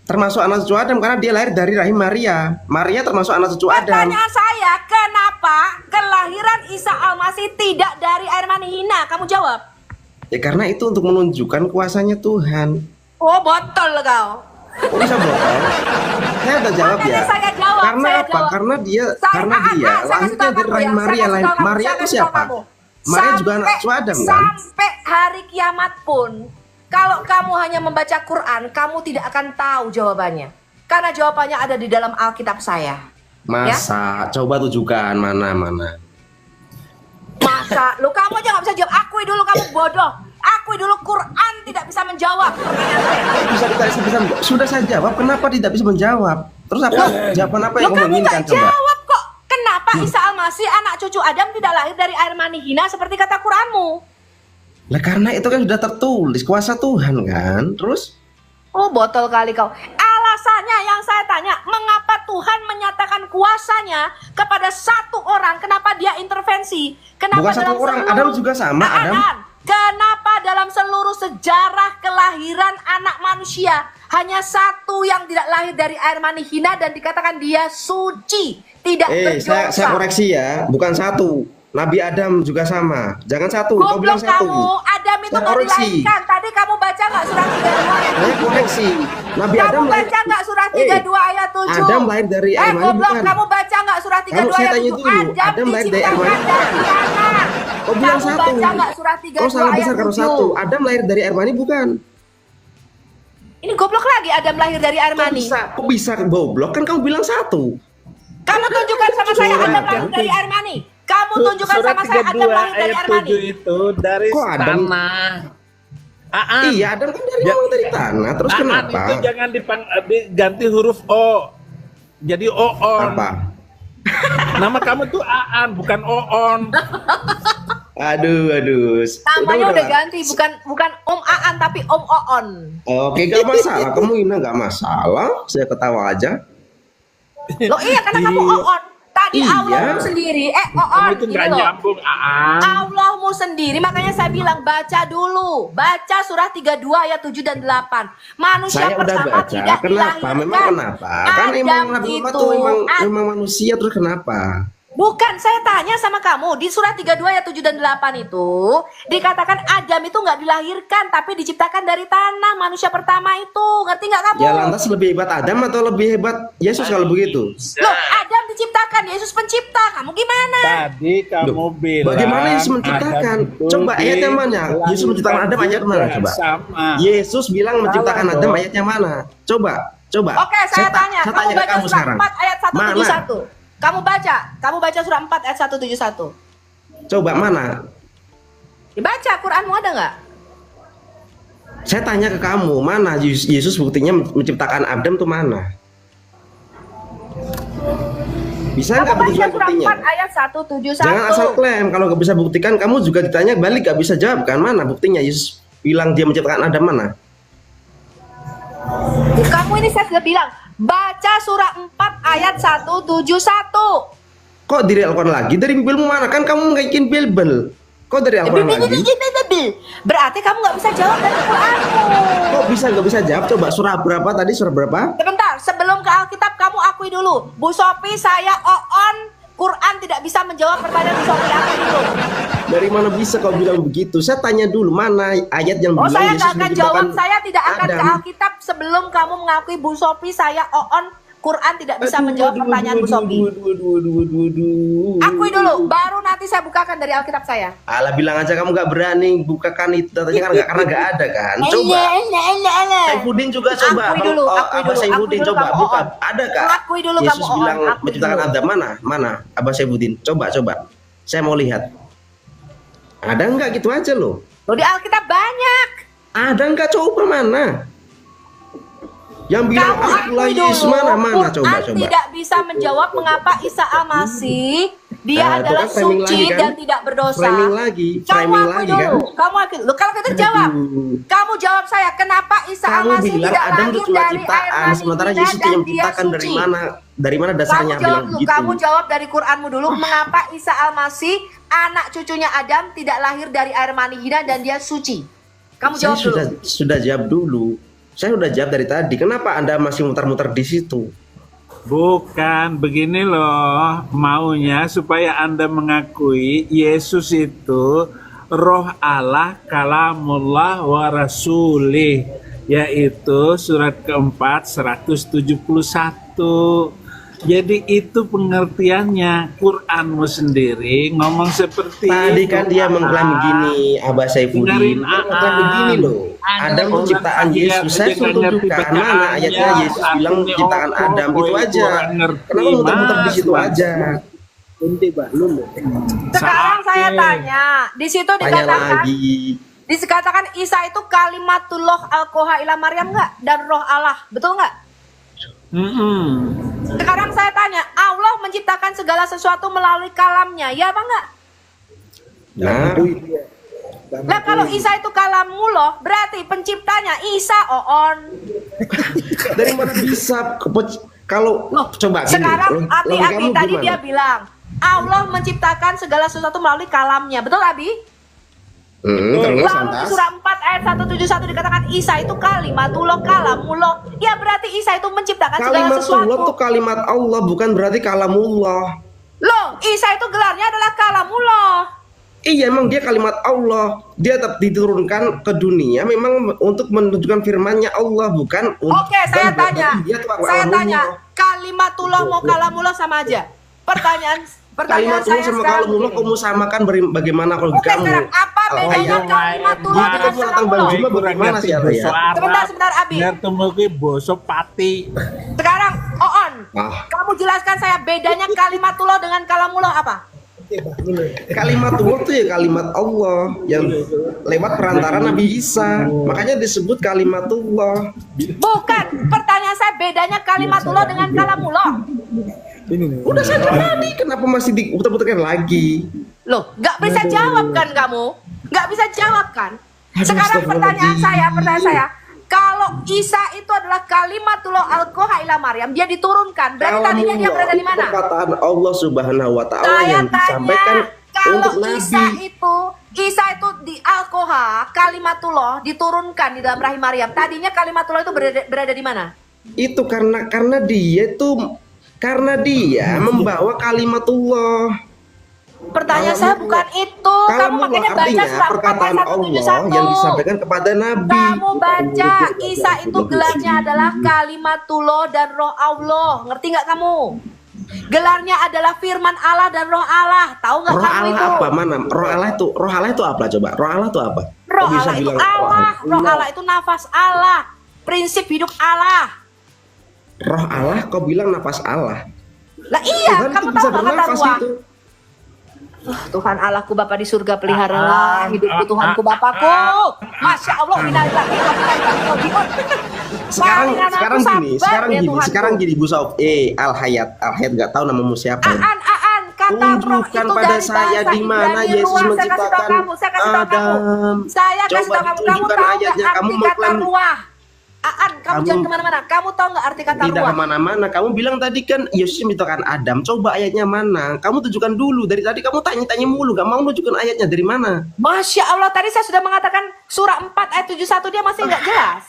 Termasuk anak cucu Adam karena dia lahir dari rahim Maria. Maria termasuk anak cucu Adam. Pertanyaan saya, kenapa kelahiran Isa Al-Masih tidak dari air mani hina? Kamu jawab. Ya karena itu untuk menunjukkan kuasanya Tuhan. Oh, botol kau. Kok bisa botol? Saya udah jawab Makanya ya. saya jawab, Karena saya apa? jawab. Karena dia Saya lahirnya kasih tahu dari rahim kamu ya, Maria. saya kasih tahu kamu, Maria saya itu kasih tahu siapa? kamu. Maria juga anak cucu Adam kan? Sampai hari kiamat pun, kalau kamu hanya membaca Quran, kamu tidak akan tahu jawabannya. Karena jawabannya ada di dalam Alkitab saya. Masa? Coba tunjukkan mana. Masa? Lu kamu aja gak bisa jawab. Akui dulu kamu bodoh. Akui dulu, Quran tidak bisa menjawab pertanyaan saya. Bisa bisa sudah saya jawab, kenapa tidak bisa menjawab? Terus apa jawaban apa yang Loh, kamu kamu inginkan nggak coba? jawab kok. Kenapa Isa Al-Masih anak cucu Adam tidak lahir dari air mani hina seperti kata Quranmu? Lah karena itu kan sudah tertulis kuasa Tuhan kan. Terus Oh, botol kali kau. Alasannya yang saya tanya, mengapa Tuhan menyatakan kuasanya kepada satu orang? Kenapa dia intervensi? Kenapa bukan satu orang, seluruh- Adam juga sama, Adam. Kenapa dalam seluruh sejarah kelahiran anak manusia hanya satu yang tidak lahir dari air mani hina dan dikatakan dia suci, tidak berdosa? saya koreksi ya, bukan satu. Nabi Adam juga sama. Jangan satu, kau bilang Goblok satu. kamu, Adam itu Saya nggak koreksi. dilahirkan. Tadi kamu baca nggak surah 32 ayat Saya 7? koreksi. Nabi Kamu Adam lahir. baca nggak surah 32 ayat 7? Adam lahir dari air mani goblok, bukan? kamu baca nggak surah 32 saya ayat tanya 7? dulu, Adam lahir dari air mani. diciptakan dari tanah. Kau bilang Kamu satu. baca nggak surah 32 Kau salah ayat besar kalau 7? satu. Adam lahir dari air mani bukan? Ini goblok lagi, Adam lahir dari air mani. Kok bisa goblok? Kan kamu bilang satu. Kamu tunjukkan sama saya Surah Adam lahir dari air mani. Kamu tunjukkan Surat sama saya Adam 32 lahir dari ayat air mani. 7 itu dari Kok Adam? tanah. Iya, Adam kan dari tanah. Terus Aan kenapa? itu jangan diganti huruf O. Jadi Oon. Apa? Nama kamu tuh Aan, bukan Oon. Aduh. Namanya udah ganti, bukan Om Aan tapi Om Oon. Oke, gak masalah. Kamu ini gak masalah. Saya ketawa aja. Loh iya, karena kamu Oon. Tadi Iya. Allahmu sendiri, Kamu Oon, itu ini nggak loh. nyambung Aan. Allahmu sendiri, makanya saya bilang baca dulu. Baca surah 32 ayat 7 dan 8. Manusia Saya udah pertama baca. tidak Kenapa? dilahirkan. Memang kenapa? Kan Adam emang Nabi Muhammad tuh memang manusia, terus kenapa? Bukan, saya tanya sama kamu. Di surah 32 ayat 7 dan 8 itu dikatakan Adam itu nggak dilahirkan, tapi diciptakan dari tanah, manusia pertama itu. Ngerti nggak kamu? Ya lantas lebih hebat Adam atau lebih hebat Yesus kalau begitu? Loh, Adam diciptakan, Yesus pencipta. Kamu gimana? Tadi kamu bilang Bagaimana Yesus menciptakan? Adam itu Coba ayatnya mana? Yesus menciptakan Adam ayat mana? Coba. Sama. Yesus bilang menciptakan Salah Adam dong. ayatnya mana? Coba. Oke, saya tanya. Saya Kamu tanya ke baca kamu surah sekarang. 4 ayat Mana? 171. Kamu baca surah 4 ayat 171. Coba mana? Dibaca, Quranmu ada nggak? Saya tanya ke kamu, mana Yesus buktinya menciptakan Adam tuh mana? Bisa nggak Kamu baca buktikan surah buktinya? 4 ayat 171. Jangan asal klaim. Kalau nggak bisa buktikan, kamu juga ditanya balik nggak bisa jawab kan? Mana buktinya Yesus bilang dia menciptakan Adam mana? Kamu ini saya sudah bilang, baca surah 4 ayat 171. Kok dari Al-Quran lagi? Dari Bibelmu mana? Kan kamu ngaikin Bible. Kok dari Al-Quran lagi? Berarti kamu nggak bisa jawab dari Quranmu. Kok nggak bisa jawab? Coba surah berapa tadi? Surah berapa? Sebentar, sebelum ke Alkitab kamu akui dulu. Bu Sophie, saya Oon, Quran tidak bisa menjawab pertanyaan Bu Sophie. Akui dulu. Dari mana bisa kau bilang begitu? Saya tanya dulu mana ayat yang Oh, bilang saya Yesus nggak akan menciptakan jawab. Saya tidak akan Adam. ke Alkitab sebelum kamu mengakui Bu Sophie, saya Oon, Quran tidak bisa menjawab pertanyaan Bu Sophie. Akui dulu, baru nanti saya bukakan dari Alkitab saya. Alah, bilang aja kamu nggak berani bukakan itu datanya karena nggak ada kan? Coba. Saifuddin juga coba. Akui dulu, akui Abah dulu, Saifuddin akui dulu coba kamu buka. on. Ada kak? Akui dulu Yesus kamu on, bilang akui menciptakan dulu. Adam mana? Abah Saifuddin. Coba. Saya mau lihat. Ada nggak gitu aja loh? Loh, di Alkitab banyak. Ada nggak? Coba mana? Yang bilang Kamu akulah akui Yesus dulu, mana? Coba. Quran tidak bisa menjawab mengapa Isa Al-Masih dia Nah, itu adalah kan framing suci lagi kan? dan tidak berdosa. Framing lagi Kamu akui kan? dulu. Kamu akui dulu. Kalau kita jawab, kamu jawab saya kenapa Isa Kamu Al-Masih bilang tidak Adam lahir itu cuma dari air ciptaan, mani sementara hina Yesus dan yang dia menciptakan dari suci. mana? Dari mana Kamu dasarnya jawab bilang dulu. begitu? Kamu jawab dari Quranmu dulu. Mengapa Isa Al-Masih anak cucunya Adam tidak lahir dari air mani hina dan dia suci? Kamu Saya jawab dulu. sudah jawab dulu. Saya udah jawab dari tadi. Kenapa Anda masih muter-muter di situ? Bukan, begini loh maunya supaya Anda mengakui Yesus itu roh Allah, kalamullah wa rasulih, yaitu surat keempat 171. Jadi itu pengertiannya. Quranmu sendiri ngomong seperti Tadi itu. kan dia mengklaim begini, Abah Saifuddin. Dengerin Dia mengklaim begini loh. Adam itu ciptaan Yesus. Saya suruh tunjukkan mana ayatnya Yesus bilang menciptakan Adam. Itu aja. Kenapa muter-muter di situ aja? Sekarang saya tanya, di situ Tanya dikatakan lagi. Dikatakan Isa itu kalimatullah alqaha ila Maryam nggak? Dan roh Allah, betul nggak? Sekarang saya tanya, Allah menciptakan segala sesuatu melalui kalamnya, ya apa enggak? Nah, Nah kalau Isa itu kalamullah, berarti penciptanya Isa Oon. dari mana bisa kalau coba gini, Sekarang Abi logikamu tadi gimana? dia bilang Allah menciptakan segala sesuatu melalui kalamnya, betul Abi? Terus Lalu di lantas surah 4 ayat 171 dikatakan Isa itu kalimatullah kalamullah. Ya berarti Isa itu menciptakan segala kalimatullah sesuatu. itu kalimat Allah, bukan berarti kalamullah. Loh, Isa itu gelarnya adalah kalamullah. Iya, emang dia kalimat Allah. Dia tetap diturunkan ke dunia memang untuk menunjukkan firman-Nya Allah, bukan Oke, saya bukan tanya. berarti dia tuh Saya kalamullah. tanya, kalimatullah mau kalamullah sama aja. Pertanyaan Kalimatullah saya sama sekarang kalamullah begini. kamu samakan bagaimana kalau Oke, kamu? sekarang apa bedanya kalimatullah dengan Kamu datang Bang kalamullah? Juma bagaimana sih ya? Sebentar Abi. Ngerti boso pati. Sekarang Oon, Ah. kamu jelaskan saya bedanya kalimatullah dengan kalamullah apa? Kalimatullah itu ya kalimat Allah yang lewat perantara Nabi Isa. Makanya disebut kalimatullah. Bukan, pertanyaan saya bedanya kalimatullah dengan kalamullah. Udah saya jawab tadi, kenapa masih diputar-putarkan lagi? Loh, nggak bisa jawab kan kamu? Nggak bisa jawab kan? Sekarang pertanyaan saya, kalau Isa itu adalah kalimatullah alqaha ila Maryam, dia diturunkan. Berarti tadinya dia berada di mana? Perkataan Allah Subhanahu wa taala Saya yang disampaikan tanya, kalau untuk Nabi. Isa itu di alqaha kalimatullah diturunkan di dalam rahim Maryam. Tadinya kalimatullah itu berada di mana? Itu karena dia membawa kalimatullah. Pertanyaan saya bukan itu. Kamu makanya baca artinya surah 4 perkataan ayat Allah yang 171. disampaikan kepada Nabi. Kamu baca Isa itu gelarnya adalah kalimatullah dan roh Allah. Ngerti nggak kamu? Gelarnya adalah firman Allah dan roh Allah. Tahu nggak Roh kamu Allah itu? apa? Mana? Roh Allah itu apa coba? Roh Allah itu apa? Roh Kok bisa Allah itu bilang roh Allah. Roh Allah itu nafas Allah. Prinsip hidup Allah. Roh Allah kau bilang nafas Allah. Lah iya, Tuhan kamu itu bisa tahu nggak kata bernafas ruah? itu. Tuhan Allahku Bapa di surga peliharalah hidupku Tuhanku Bapakku. Masya Allah, innalillahi wa inna ilaihi raji'un. Sekarang gini Bu Sauf. Al Hayat nggak tahu namamu siapa. Aan, kata roh itu Tunjukkan pada dari saya bahasa di mana Ibrani Yesus ruah. menciptakan Saya kasih tahu kamu. Saya kasih Coba tahu kamu. Kamu ditunjukkan tahu ayatnya. nggak Kamu arti mau kata klaim ruah? Kamu jangan kemana-mana. Kamu tahu nggak arti kata tidak ruah? kemana-mana. Kamu bilang tadi kan Yesus menciptakan Adam. Coba ayatnya mana? Kamu tunjukkan dulu. Dari tadi kamu tanya-tanya mulu. Gak mau tunjukkan ayatnya dari mana? Masya Allah, tadi saya sudah mengatakan surah 4 ayat 71 dia masih nggak jelas.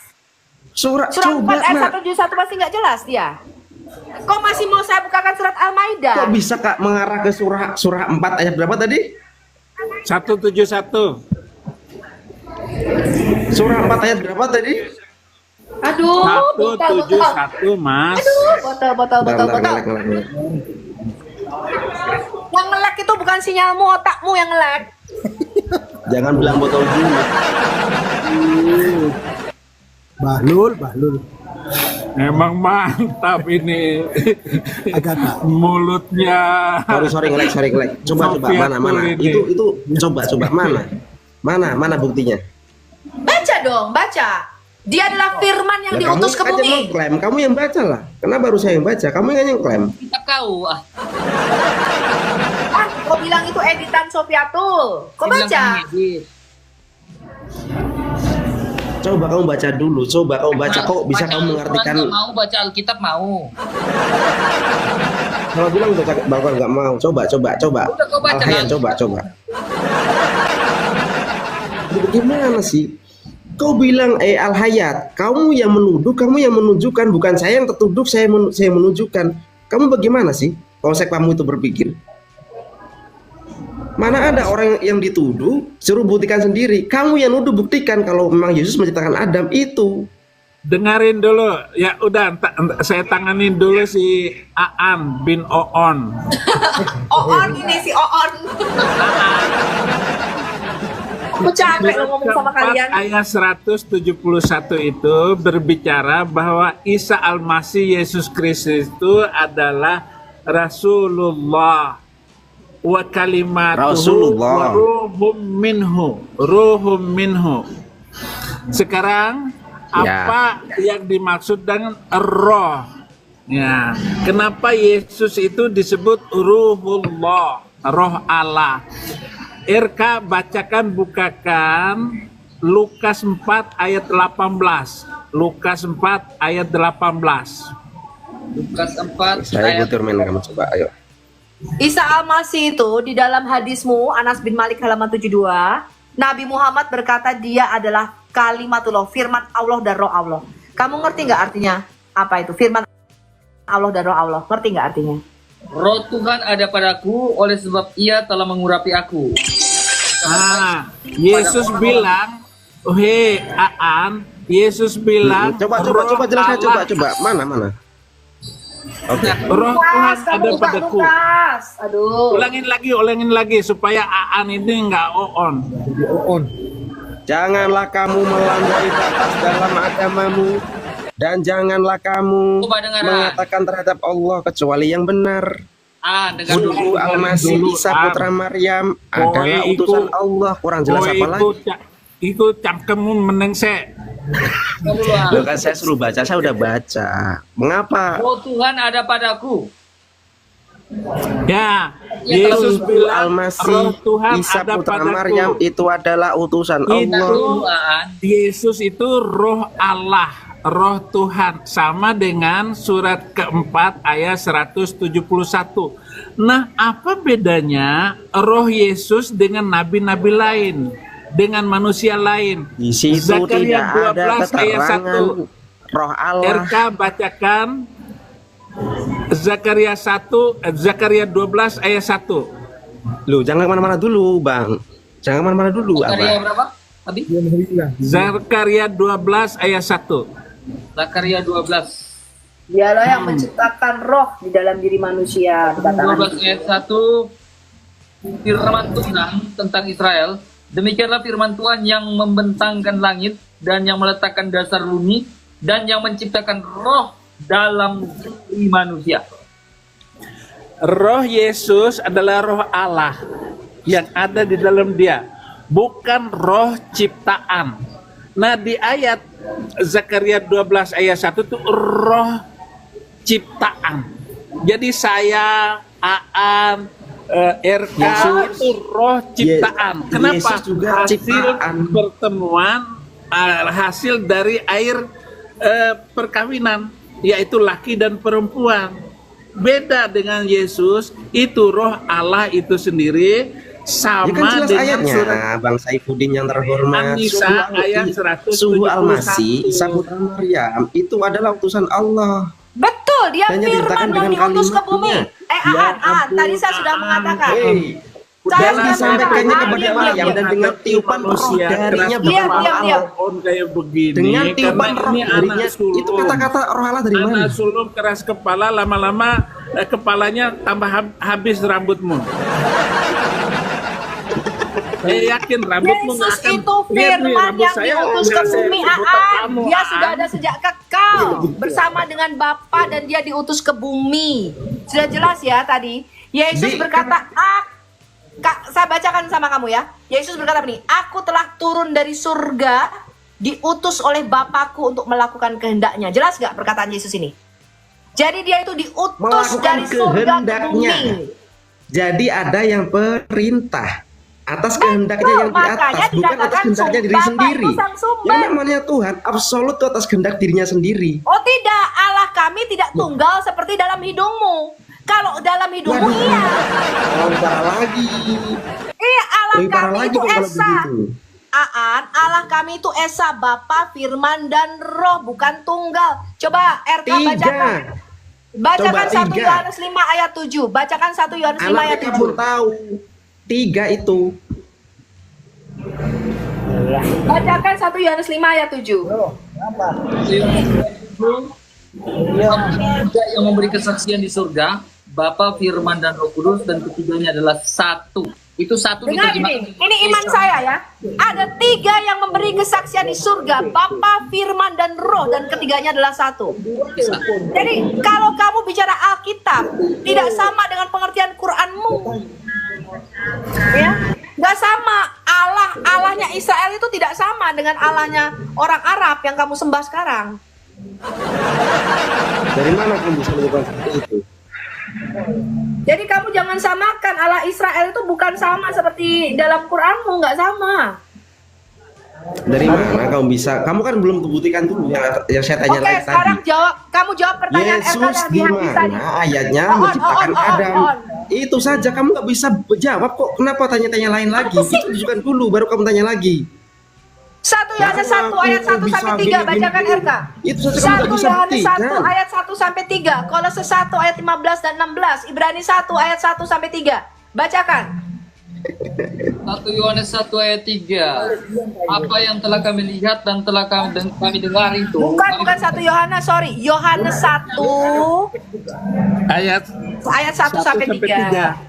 Surah 4 coba ayat nak. 171 masih nggak jelas dia. Kok masih mau saya bukakan surat Al-Maidah? Kok bisa Kak mengarah ke surah 4 ayat berapa tadi? 171. Surah 4 ayat berapa tadi? Aduh, botol. 171 Mas. Aduh, botol. Ngelek. Yang ngelek itu bukan sinyalmu, otakmu yang ngelek. Jangan bilang botol dulu. Bahlul. Emang mantap ini. Mulutnya. Sorry ngelek. Coba mana. ini. Itu coba mana buktinya? Baca dong, baca. Dia adalah firman yang Lah, diutus ke kamu aja bumi. mengklaim, kamu yang baca lah. Kenapa baru saya yang baca? Kamu yang klaim. Kita kau Kau bilang itu editan Sofiatul. Kau Dia bilang baca. kami edit. Coba kamu baca dulu. Kok bisa kamu mengartikan? Quran nggak mau baca Alkitab mau. Kalau bilang baca bahwa nggak mau. Coba. Udah kau baca, Al-Hayat, Bang. coba. Bagaimana sih? Kau bilang Al-Hayat, kamu yang menuduh, kamu yang menunjukkan, bukan saya yang tertuduh, saya menunjukkan. Kamu bagaimana sih konsep kamu itu berpikir? Mana ada orang yang dituduh, suruh buktikan sendiri. Kamu yang nuduh, buktikan kalau memang Yesus menciptakan Adam itu. Dengerin dulu. Ya udah, saya tanganin dulu si Aan bin Oon. Oon ini si Oon. Aku capek lo ngomong sama kalian. Ayat 171 itu berbicara bahwa Isa Al-Masih Yesus Kristus itu adalah Rasulullah. wa kalimatuhu wa Rasulullah. ruhum minhu. Sekarang Ya. apa yang dimaksud dengan roh? Ya, kenapa Yesus itu disebut ruhullah, roh Allah? RK bacakan, bukakan Lukas 4 ayat 18. Lukas 4 ayat 18. Lukas 4 Saya ayat butuh main kamu coba, ayo. Isa Al-Masih itu di dalam hadismu Anas bin Malik halaman 72, Nabi Muhammad berkata dia adalah kalimatullah, firman Allah dan roh Allah. Kamu ngerti nggak artinya apa itu? Firman Allah dan roh Allah. Ngerti nggak artinya? Roh Tuhan ada padaku oleh sebab ia telah mengurapi aku. Yesus bilang, Aan, Yesus bilang, Coba roh jelaskan, Allah, coba. Mana? Oke. roh Tuhan ada padaku. Lukas. Aduh. Ulangin lagi supaya Aan ini nggak on. Janganlah kamu melampaui batas dalam agamamu, dan janganlah kamu Coba dengar, mengatakan terhadap Allah kecuali yang benar. Dengar dulu. Sungguh Al-Masih Isa putra Maryam adalah utusan Allah. Kurang jelas apa lagi? Ikut cangkemmu meneng se. Loh, kan saya suruh baca, saya udah baca. Mengapa? Roh Tuhan ada padaku. Ya, Yesus Sungguh bilang Al-Masih roh Tuhan Isa ada putra padaku. Maryam itu adalah utusan Allah. Yesus itu roh Allah, roh Tuhan, sama dengan surat keempat ayat 171. Nah, apa bedanya roh Yesus dengan nabi-nabi lain, dengan manusia lain? Di situ Zakaria tidak ada 12 ayat 1. keterangan roh Allah. RK bacakan Zakaria 12 ayat 1. Loh, jangan kemana-mana dulu, Bang. Jangan kemana-mana dulu, Zakaria Abang. berapa? Abi? Zakaria 12 ayat 1. Zakaria 12. Dialah yang menciptakan roh di dalam diri manusia. 12 ayat 1. Firman Tuhan tentang Israel. Demikianlah firman Tuhan yang membentangkan langit dan yang meletakkan dasar bumi dan yang menciptakan roh dalam diri manusia. Roh Yesus adalah roh Allah yang ada di dalam dia, bukan roh ciptaan. Nah, di ayat Zakaria 12 ayat 1 itu roh ciptaan. Jadi saya, Aan, RK itu roh ciptaan. Kenapa? Yesus juga Hasil ciptaan. pertemuan, hasil dari air perkawinan, yaitu laki dan perempuan. Beda dengan Yesus, itu roh Allah itu sendiri, sama Ya kan jelas dengan ayatnya, surat Bang Saifuddin yang terhormat. An-Nisa ayat 171. Sungguh Al-Masih Isa putra Maryam itu adalah utusan Allah. Betul, dia Dan yang firman diberitakan yang dengan diutus ke bumi. kalimatnya. Aan, tadi saya sudah mengatakan. Hei, Saya dan sudah disampaikannya mengatakan, kepada diam, Maryam diam, dan dengan tiupan roh manusia darinya keras Diam, bersama diam, Allah. on kayak begini. Dengan Karena tiupan roh ini darinya, anak sulung. itu kata-kata roh Allah dari mana? Anak sulung keras kepala, lama-lama kepalanya tambah habis rambutmu. Saya yakin rambutmu nggak Yesus akan itu lihat nih, firman rambut yang saya diutus ke nggak bumi, sebotak Aan. kamu, Dia Aan. sudah ada sejak kekal bersama dengan Bapa dan dia diutus ke bumi. Sudah jelas ya tadi. Yesus berkata, saya bacakan sama kamu ya. Yesus berkata begini, aku telah turun dari surga, diutus oleh Bapakku untuk melakukan kehendaknya. Jelas gak perkataan Yesus ini? Jadi dia itu diutus Melakukan dari surga ke kehendaknya. bumi. Jadi ada yang perintah atas kehendaknya yang di makanya atas, bukan atas dikatakan kehendaknya diri Bapa sendiri. itu sang sumber. Yang namanya Tuhan absolut itu atas kehendak dirinya sendiri. Oh tidak, Allah kami tidak tunggal seperti dalam hidungmu. Kalau dalam hidungmu Waduh. iya. Lebih parah lagi. Iya, Allah Lebih parah kami lagi itu kok kalau Esa. begitu. Aan, Allah kami itu Esa, Bapa, Firman, dan Roh, bukan tunggal. Coba RK bacakan. Bacakan Coba 1 tiga. Yohanes 5 ayat 7. Bacakan 1 Yohanes 5 ayat Anaknya kamu 7. tahu. 3 itu. Bacakan 1 Yohanes 5 ayat 7. Tidak yang memberi kesaksian di surga, Bapa, Firman, dan Roh Kudus, dan ketiganya adalah satu. Itu satu Dengar ini iman saya ya. Ada 3 yang memberi kesaksian di surga, Bapa, Firman, dan Roh, dan ketiganya adalah satu. Jadi kalau kamu bicara Alkitab, tidak sama dengan pengertian Quranmu. Nggak sama. Allahnya Israel itu tidak sama dengan Allahnya orang Arab yang kamu sembah sekarang. Dari mana kamu bisa melakukan seperti itu? Jadi kamu jangan samakan, Allah Israel itu bukan sama seperti dalam Quranmu, nggak sama. Dari mana kamu bisa? Kamu kan belum membuktikan dulu yang saya tanya Oke, lagi sekarang tadi. kamu jawab pertanyaan Yesus Erka dan di Hadis tadi. mana ayatnya On. menciptakan Adam? Itu saja kamu nggak bisa jawab kok. Kenapa tanya-tanya lain lagi? Itu tunjukkan dulu baru kamu tanya lagi. 1 Yohanes 1 Karena ayat 1 aku bisa sampai 3 bacakan gini-gini. Erka. Itu saja kamu nggak 1 bisa Yohanes 1 buktikan. ayat 1 sampai 3, Kolose 1 ayat 15 dan 16, Ibrani 1 ayat 1 sampai 3. Bacakan. 1 Yohanes 1 ayat 3. Apa yang telah kami lihat dan telah kami dengar itu. Bukan 1 Yohanes, sorry. Yohanes 1 Ayat ayat 1 sampai 3.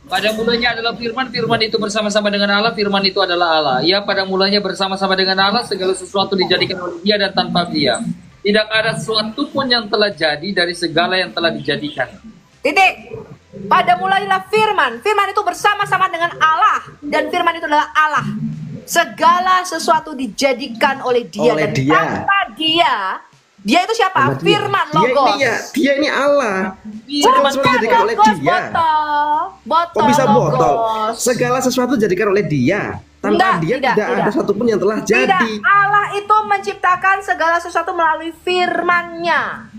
Pada mulanya adalah firman, firman itu bersama-sama dengan Allah, firman itu adalah Allah. Ya, pada mulanya bersama-sama dengan Allah, segala sesuatu dijadikan oleh Dia dan tanpa Dia tidak ada sesuatu pun yang telah jadi dari segala yang telah dijadikan. Titik. Pada mulailah firman. Firman itu bersama-sama dengan Allah dan firman itu adalah Allah. Segala sesuatu dijadikan oleh Dia Oleh dan Dia. tanpa Dia itu siapa? Sama dia. Firman Dia Logos. ini ya, dia ini Allah. Segala sesuatu Bukan dijadikan oleh Logos Dia. botol. Kok bisa botol? Logos. Segala sesuatu dijadikan oleh Dia. Tanpa Enggak, Dia tidak. ada satupun yang telah Tidak, jadi. Allah itu menciptakan segala sesuatu melalui firman-Nya.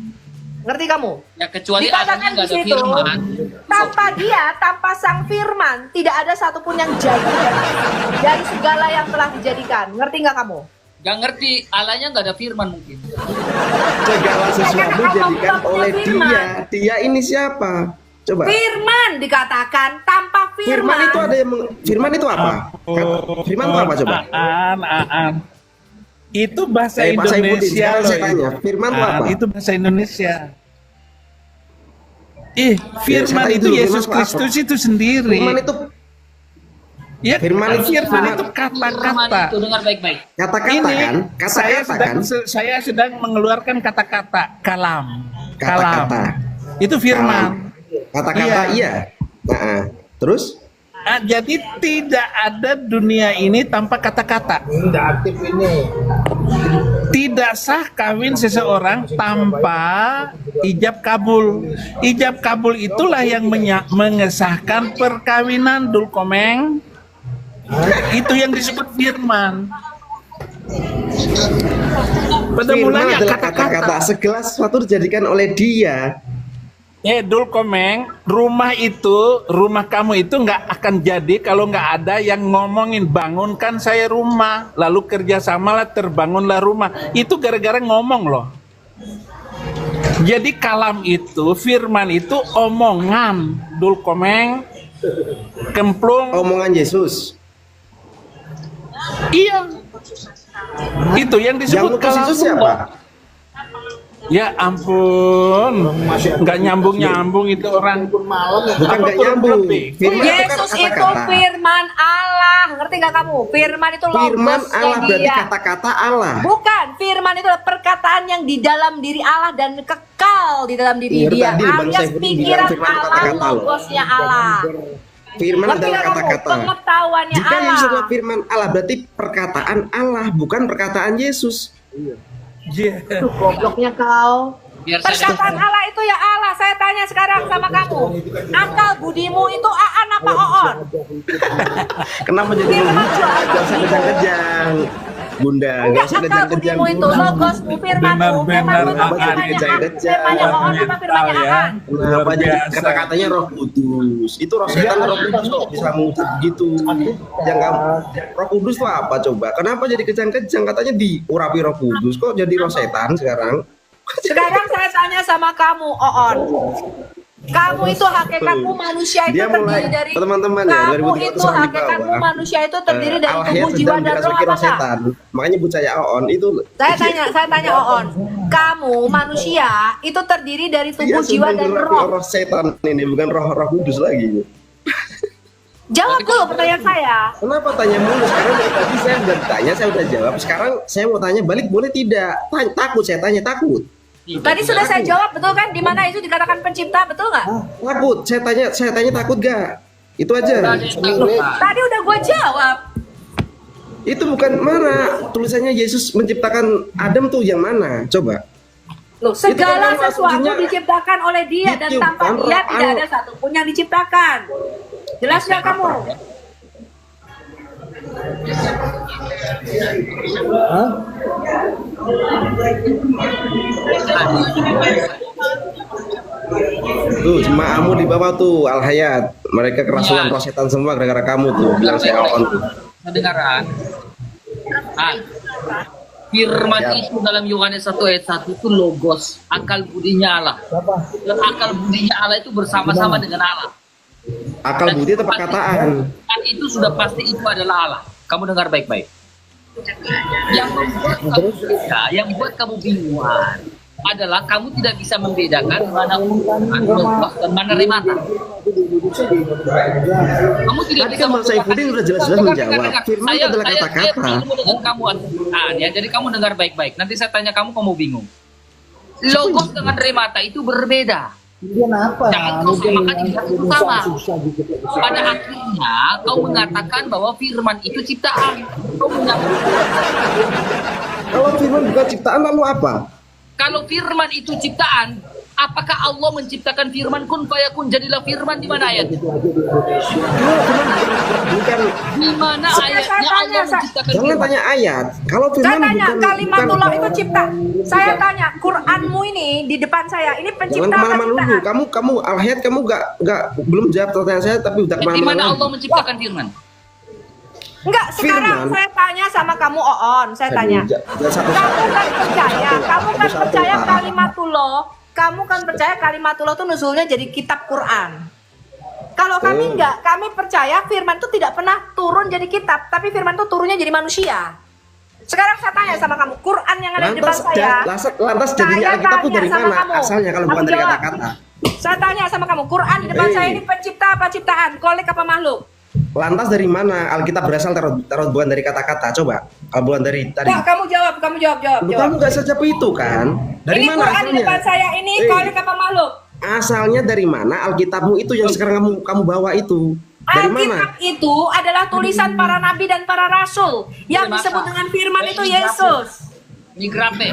Ngerti kamu? Ya, kecuali Dikatakan Adamnya nggak di ada situ, firman. tanpa Dia, tanpa Sang Firman, tidak ada satupun yang jadi dari segala yang telah dijadikan. Ngerti nggak kamu? Gak ngerti, Allahnya nggak ada firman mungkin. Segala sesuatu Karena Allah dijadikan bukan punya oleh firman. Dia. Dia ini siapa? Coba. Firman dikatakan tanpa Firman firman. itu ada yang Firman itu apa? Firman itu apa coba? Aan. Itu bahasa Bahasa Ibu Din, Indonesia sekarang loh. saya tanya, firman itu apa? Itu bahasa Indonesia. Firman saya tanya itu dulu, Yesus firman itu Kristus apa? itu sendiri. Firman itu Ya, firman itu- firman itu Firman kata-kata. itu dengar baik-baik. kata-kata Ini kan? saya Kata-kata kan? sedang mengeluarkan kata-kata, kalam. Kata-kata. Itu firman. Kata-kata iya. Nah, terus? Jadi tidak ada dunia ini tanpa kata-kata. Tidak aktif ini. Tidak sah kawin seseorang tanpa ijab kabul. Ijab kabul itulah yang mengesahkan perkawinan, Dul Komeng. Itu yang disebut firman. Pada Firman mulanya adalah kata-kata. kata-kata. Segala sesuatu dijadikan oleh Dia. Dul Komeng, rumah kamu itu nggak akan jadi kalau nggak ada yang ngomongin bangunkan saya rumah, lalu kerjasamalah terbangunlah rumah. Itu gara-gara ngomong loh. Jadi kalam itu, firman itu omongan, Dul Komeng, kemplung. Omongan Yesus. Iya. Itu yang Yang disebut ngutus kalam. Yesus siapa? Ya ampun, nggak nyambung itu orang. Bukan Apa nggak kurang nyambung. lebih? Firman itu kan Yesus itu kata-kata. firman Allah. Ngerti nggak kamu? Firman itu Firman logosnya Allah berarti Dia. kata-kata Allah. Bukan, firman itu adalah perkataan yang di dalam diri Allah dan kekal di dalam diri Iya, Dia. tadi Bang Alias Saiful pikiran bilang firman itu Allah, kata-kata loh. logosnya Allah. Firman Ngerti adalah nggak kamu? kata-kata. Pengetahuannya Jika Allah. Yesus adalah firman Allah, berarti perkataan Allah, bukan perkataan Yesus. Tuh, gobloknya kau. Biar saya Perkataan Allah itu ya Allah. Saya tanya sekarang sama kamu. Akal budimu itu Aan apa Oon? Kenapa jadi Firman menghujat? itu apa? Gak usah kejang-kejang. Bunda, gak Enggak, usah akal kejang-kejang. budimu itu logosmu, firmanmu. Benar-benar Firmanmu itu Aan. firmannya Kejang-kejang. Firmannya Oon apa firmannya Ya. Aan? Kenapa Luar jadi biasa. kata-katanya Roh Kudus? Itu Roh Setan, Roh Kudus kok bisa mengucap begitu. Yang kamu, Roh Kudus itu apa coba? Kenapa jadi kejang-kejang? Katanya diurapi Roh Kudus, kok jadi Roh Setan sekarang? Sekarang saya tanya sama kamu, Oon. Kamu itu hakikatmu manusia itu Dia mulai, terdiri dari teman-teman ya, kamu 2300 itu orang di hakikatmu bawah. manusia itu terdiri dari Al-Hayat tubuh jiwa sedang dan roh dirasuki apa roh enggak? setan. Makanya Bucaya Oon itu Saya tanya Oon. Kamu manusia itu terdiri dari dia tubuh jiwa sedang dan dirapi roh. roh setan ini, bukan roh Kudus lagi. Jawab dulu pertanyaan saya. Kenapa tanya mulu? Sekarang dari tadi saya udah tanya, saya udah jawab. Sekarang saya mau tanya balik, boleh tidak? Takut saya tanya, takut. Tadi sudah saya jawab, betul kan? Di mana itu dikatakan pencipta, betul nggak? Takut, saya tanya takut gak? Itu aja. Tadi udah gue jawab. Itu bukan mana tulisannya Yesus menciptakan Adam tuh yang mana? Coba. Loh, segala kan sesuatu maksudnya diciptakan oleh dia dan tanpa ditiupkan dia roh tidak ada satupun yang diciptakan. Jelas nggak kamu? Tuh jemaahmu di bawah tuh Al Hayat. Mereka kerasukan rosetan semua gara-gara kamu tuh. Bilang saya on tuh. Kedengaran. Firman itu dalam Yohanes 1 ayat 1 itu logos, akal budinya Allah. Dan akal budinya Allah itu bersama-sama dengan Allah. Akal budi itu perkataan. Dan itu sudah pasti itu adalah Allah. Kamu dengar baik-baik. Yang membuat kamu beda, yang buat kamu bingungan adalah kamu tidak bisa membedakan mana logos dan mana remata. Kamu tidak Tadi bisa kan Bang Saifuddin udah jelas-jelas menjawab. Firman itu adalah saya kata-kata. bingung dengan kamu ya, jadi kamu dengar baik-baik. Nanti saya tanya kamu bingung. Logos dengan remata itu berbeda. Jangan kau samakan itu sama. Pada akhirnya kau mengatakan bahwa firman itu ciptaan. Kau Kalau firman bukan ciptaan lalu apa? Kalau firman itu ciptaan, apakah Allah menciptakan firman kun fayakun jadilah firman di mana ayat? Bukan. Di mana ayatnya Allah menciptakan Jangan firman? tanya ayat. Kalau Saya firman tanya, bukan kalimatullah itu cipta. Saya tanya, Quranmu ini di depan saya, ini Jangan pencipta apa kemana-mana dulu. ciptaan? Kamu Al Hayat kamu belum jawab pertanyaan saya tapi udah Di kemana-mana. mana lagi. Allah menciptakan firman? Enggak, sekarang Firman. saya tanya sama kamu Oon, saya tanya. Kamu kan percaya kalimatullah, kamu kan percaya kalimatullah itu nuzulnya jadi kitab Quran. Kalau kami enggak, kami percaya firman itu tidak pernah turun jadi kitab, tapi firman itu turunnya jadi manusia. Sekarang saya tanya sama kamu, Quran yang ada di depan saya. Lantas jadinya Alkitab itu dari sama mana? kamu. Asalnya kalau bukan Kamu dari jawab. kata-kata. Saya tanya sama kamu, Quran di depan saya ini pencipta apa ciptaan? Kolik apa makhluk? Lantas dari mana Alkitab berasal taruh bukan dari kata-kata? Coba. Kalau bukan dari tadi. Enggak, kamu jawab. Lu kamu gak sejauh itu kan? Dari Ini mana Quran di asalnya? depan saya ini kolik apa makhluk? Asalnya dari mana Alkitabmu itu yang sekarang kamu bawa itu? Dari mana? Alkitab itu adalah tulisan para nabi dan para rasul yang disebut dengan firman itu Yesus. Ini grafe.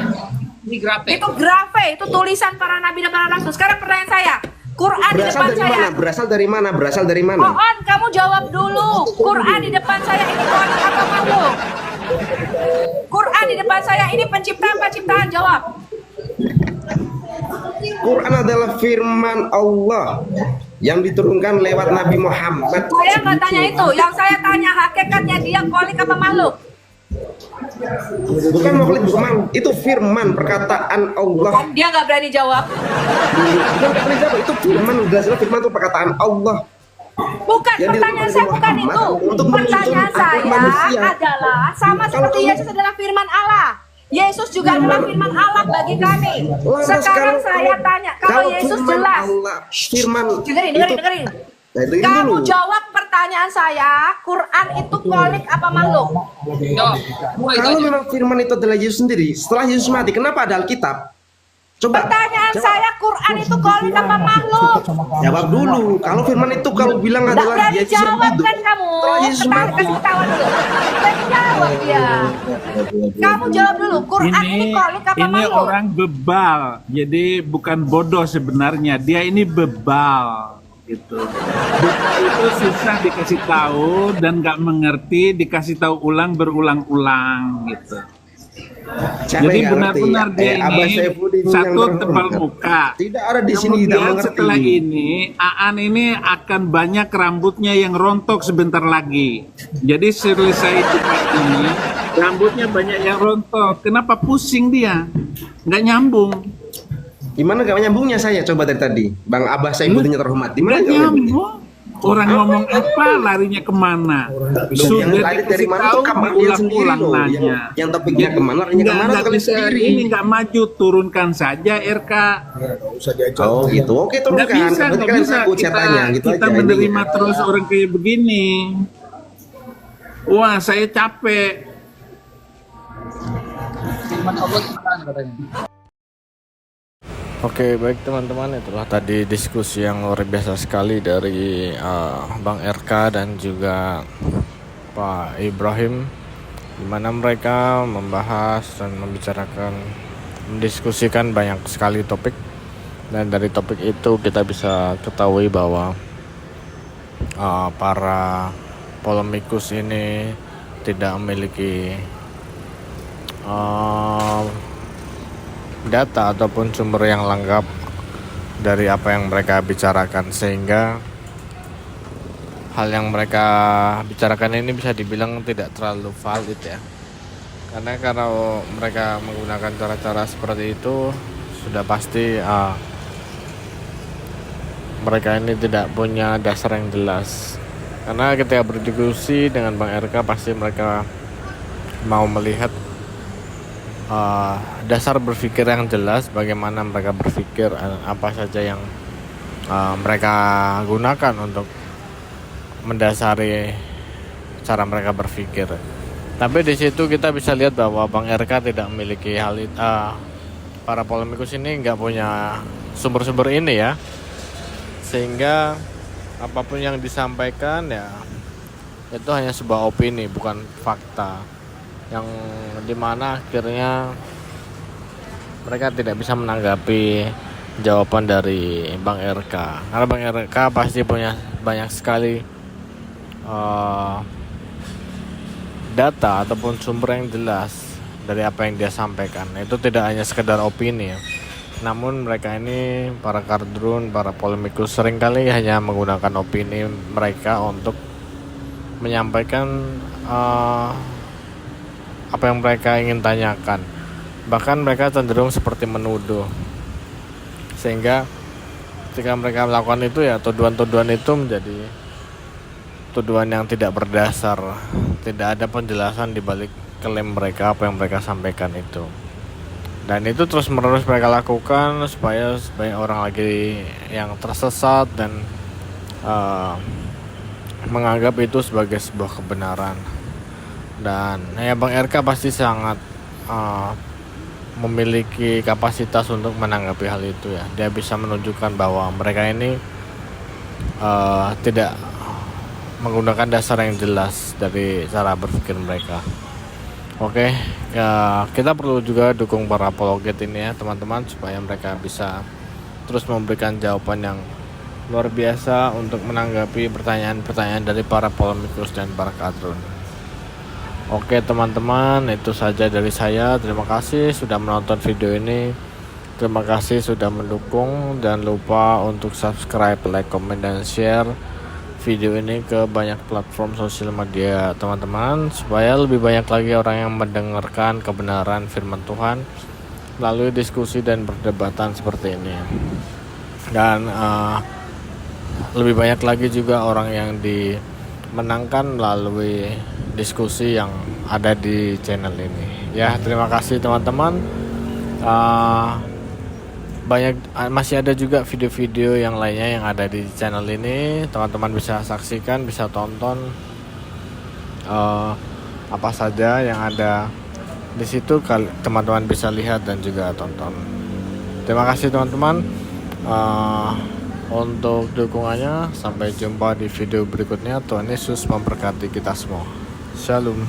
Itu grafe, itu tulisan para nabi dan para rasul. Sekarang pertanyaan saya, Quran di Berasal depan dari saya. mana? Berasal dari mana? Berasal dari mana? Oon, kamu jawab dulu. Quran di depan saya ini kolik apa makhluk? Quran di depan saya ini pencipta apa ciptaan? Jawab. Quran adalah firman Allah yang diturunkan lewat Nabi Muhammad. Saya nggak tanya itu. Yang saya tanya hakikatnya dia kolik apa makhluk? Bukan makhluk, bukan. Itu firman perkataan Allah. Dia nggak berani jawab. Bukan berani jawab, itu firman. Jelas-jelas firman itu perkataan Allah. Bukan, Yang pertanyaan diturunkan saya oleh bukan Muhammad itu. untuk Pertanyaan menuntun saya manusia. adalah sama Kalau seperti kamu- Yesus adalah firman Allah. Yesus juga adalah firman Allah bagi kami. Lantas Sekarang kalau- saya tanya, kalau Yesus firman jelas. Allah, firman Dengerin. Nah, dengerin Kamu dulu. jawab pertanyaan saya, Quran itu kolik apa makhluk? Kalau memang firman itu adalah Yesus sendiri, setelah Yesus mati, kenapa ada Alkitab? Coba. Pertanyaan jawab. saya, Quran itu kolik apa makhluk? Jawab dulu. Kalau firman itu kalau bilang Nggak adalah berani Yesus yang jawab hidup. kan kamu? Setelah Yesus mati. Kasih ketawa dulu. Nggak berani jawab dia. Kamu jawab dulu, Quran ini kolik apa Ini makhluk? orang bebal, jadi bukan bodoh sebenarnya. Dia ini bebal, gitu. Bebal itu susah dikasih tahu dan nggak mengerti, dikasih tahu berulang-ulang, gitu. Siapa Jadi yang nggak benar-benar ngerti? dia Abah ini Saifuddin yang satu terhormat. tebal muka. Tidak ada di sini tidak Kemudian mengerti. setelah ini Aan ini akan banyak rambutnya yang rontok sebentar lagi. Jadi selesai debat ini rambutnya banyak yang rontok. Kenapa pusing dia? Nggak nyambung. Gimana gak nyambungnya saya coba dari tadi, Bang Abah Saifuddin yang terhormat. Di mana Nggak gak nyambungnya? nyambung. Orang ngomong apa larinya kemana? Sudah Yang lari dari dikasih mana tahu tuh kamar dia sendiri ulang-ulang loh. nanya. Yang topiknya kemana larinya kemana Nggak kali bisa, sendiri. ini nggak maju, turunkan saja RK. Oh gitu, oke Nggak turunkan. bisa, Berarti nggak kalian bisa takut saya tanya gitu kita aja. menerima Ini. terus orang kayak begini. Wah, saya capek. Firman Allah ciptaan katanya. Oke, baik teman-teman, itulah tadi diskusi yang luar biasa sekali dari Bang RK dan juga Pak Ibrahim, di mana mereka membahas dan membicarakan, mendiskusikan banyak sekali topik. Dan dari topik itu kita bisa ketahui bahwa para polemikus ini tidak memiliki data ataupun sumber yang lengkap dari apa yang mereka bicarakan, sehingga hal yang mereka bicarakan ini bisa dibilang tidak terlalu valid ya. Karena kalau mereka menggunakan cara-cara seperti itu, sudah pasti mereka ini tidak punya dasar yang jelas. Karena ketika berdiskusi dengan Bang RK, pasti mereka mau melihat dasar berpikir yang jelas, bagaimana mereka berpikir, apa saja yang mereka gunakan untuk mendasari cara mereka berpikir. Tapi di situ kita bisa lihat bahwa Bang RK tidak memiliki hal itu. Para polemikus ini nggak punya sumber-sumber ini ya, sehingga apapun yang disampaikan ya itu hanya sebuah opini, bukan fakta, yang dimana akhirnya mereka tidak bisa menanggapi jawaban dari Bang RK. Karena Bang RK pasti punya banyak sekali data ataupun sumber yang jelas dari apa yang dia sampaikan. Itu tidak hanya sekedar opini ya. Namun mereka ini, para kardrun, para polemikus, seringkali hanya menggunakan opini mereka untuk menyampaikan apa yang mereka ingin tanyakan. Bahkan mereka cenderung seperti menuduh, sehingga ketika mereka melakukan itu ya, tuduhan-tuduhan itu menjadi tuduhan yang tidak berdasar. Tidak ada penjelasan di balik klaim mereka, apa yang mereka sampaikan itu. Dan itu terus menerus mereka lakukan supaya banyak orang lagi yang tersesat dan menganggap itu sebagai sebuah kebenaran. Dan ya Bang RK pasti sangat memiliki kapasitas untuk menanggapi hal itu ya. Dia bisa menunjukkan bahwa mereka ini tidak menggunakan dasar yang jelas dari cara berpikir mereka. Oke, ya, kita perlu juga dukung para apologet ini ya teman-teman, supaya mereka bisa terus memberikan jawaban yang luar biasa untuk menanggapi pertanyaan-pertanyaan dari para polemikus dan para kadrun. Oke teman-teman, itu saja dari saya. Terima kasih sudah menonton video ini. Terima kasih sudah mendukung. Jangan lupa untuk subscribe, like, comment, dan share video ini ke banyak platform sosial media teman-teman, supaya lebih banyak lagi orang yang mendengarkan kebenaran firman Tuhan melalui diskusi dan perdebatan seperti ini. Dan lebih banyak lagi juga orang yang dimenangkan melalui diskusi yang ada di channel ini ya. Terima kasih teman-teman. Masih ada juga video-video yang lainnya yang ada di channel ini, teman-teman bisa saksikan, bisa tonton apa saja yang ada di situ, teman-teman bisa lihat dan juga tonton. Terima kasih teman-teman untuk dukungannya. Sampai jumpa di video berikutnya. Tuhan Yesus memberkati kita semua. Shalom.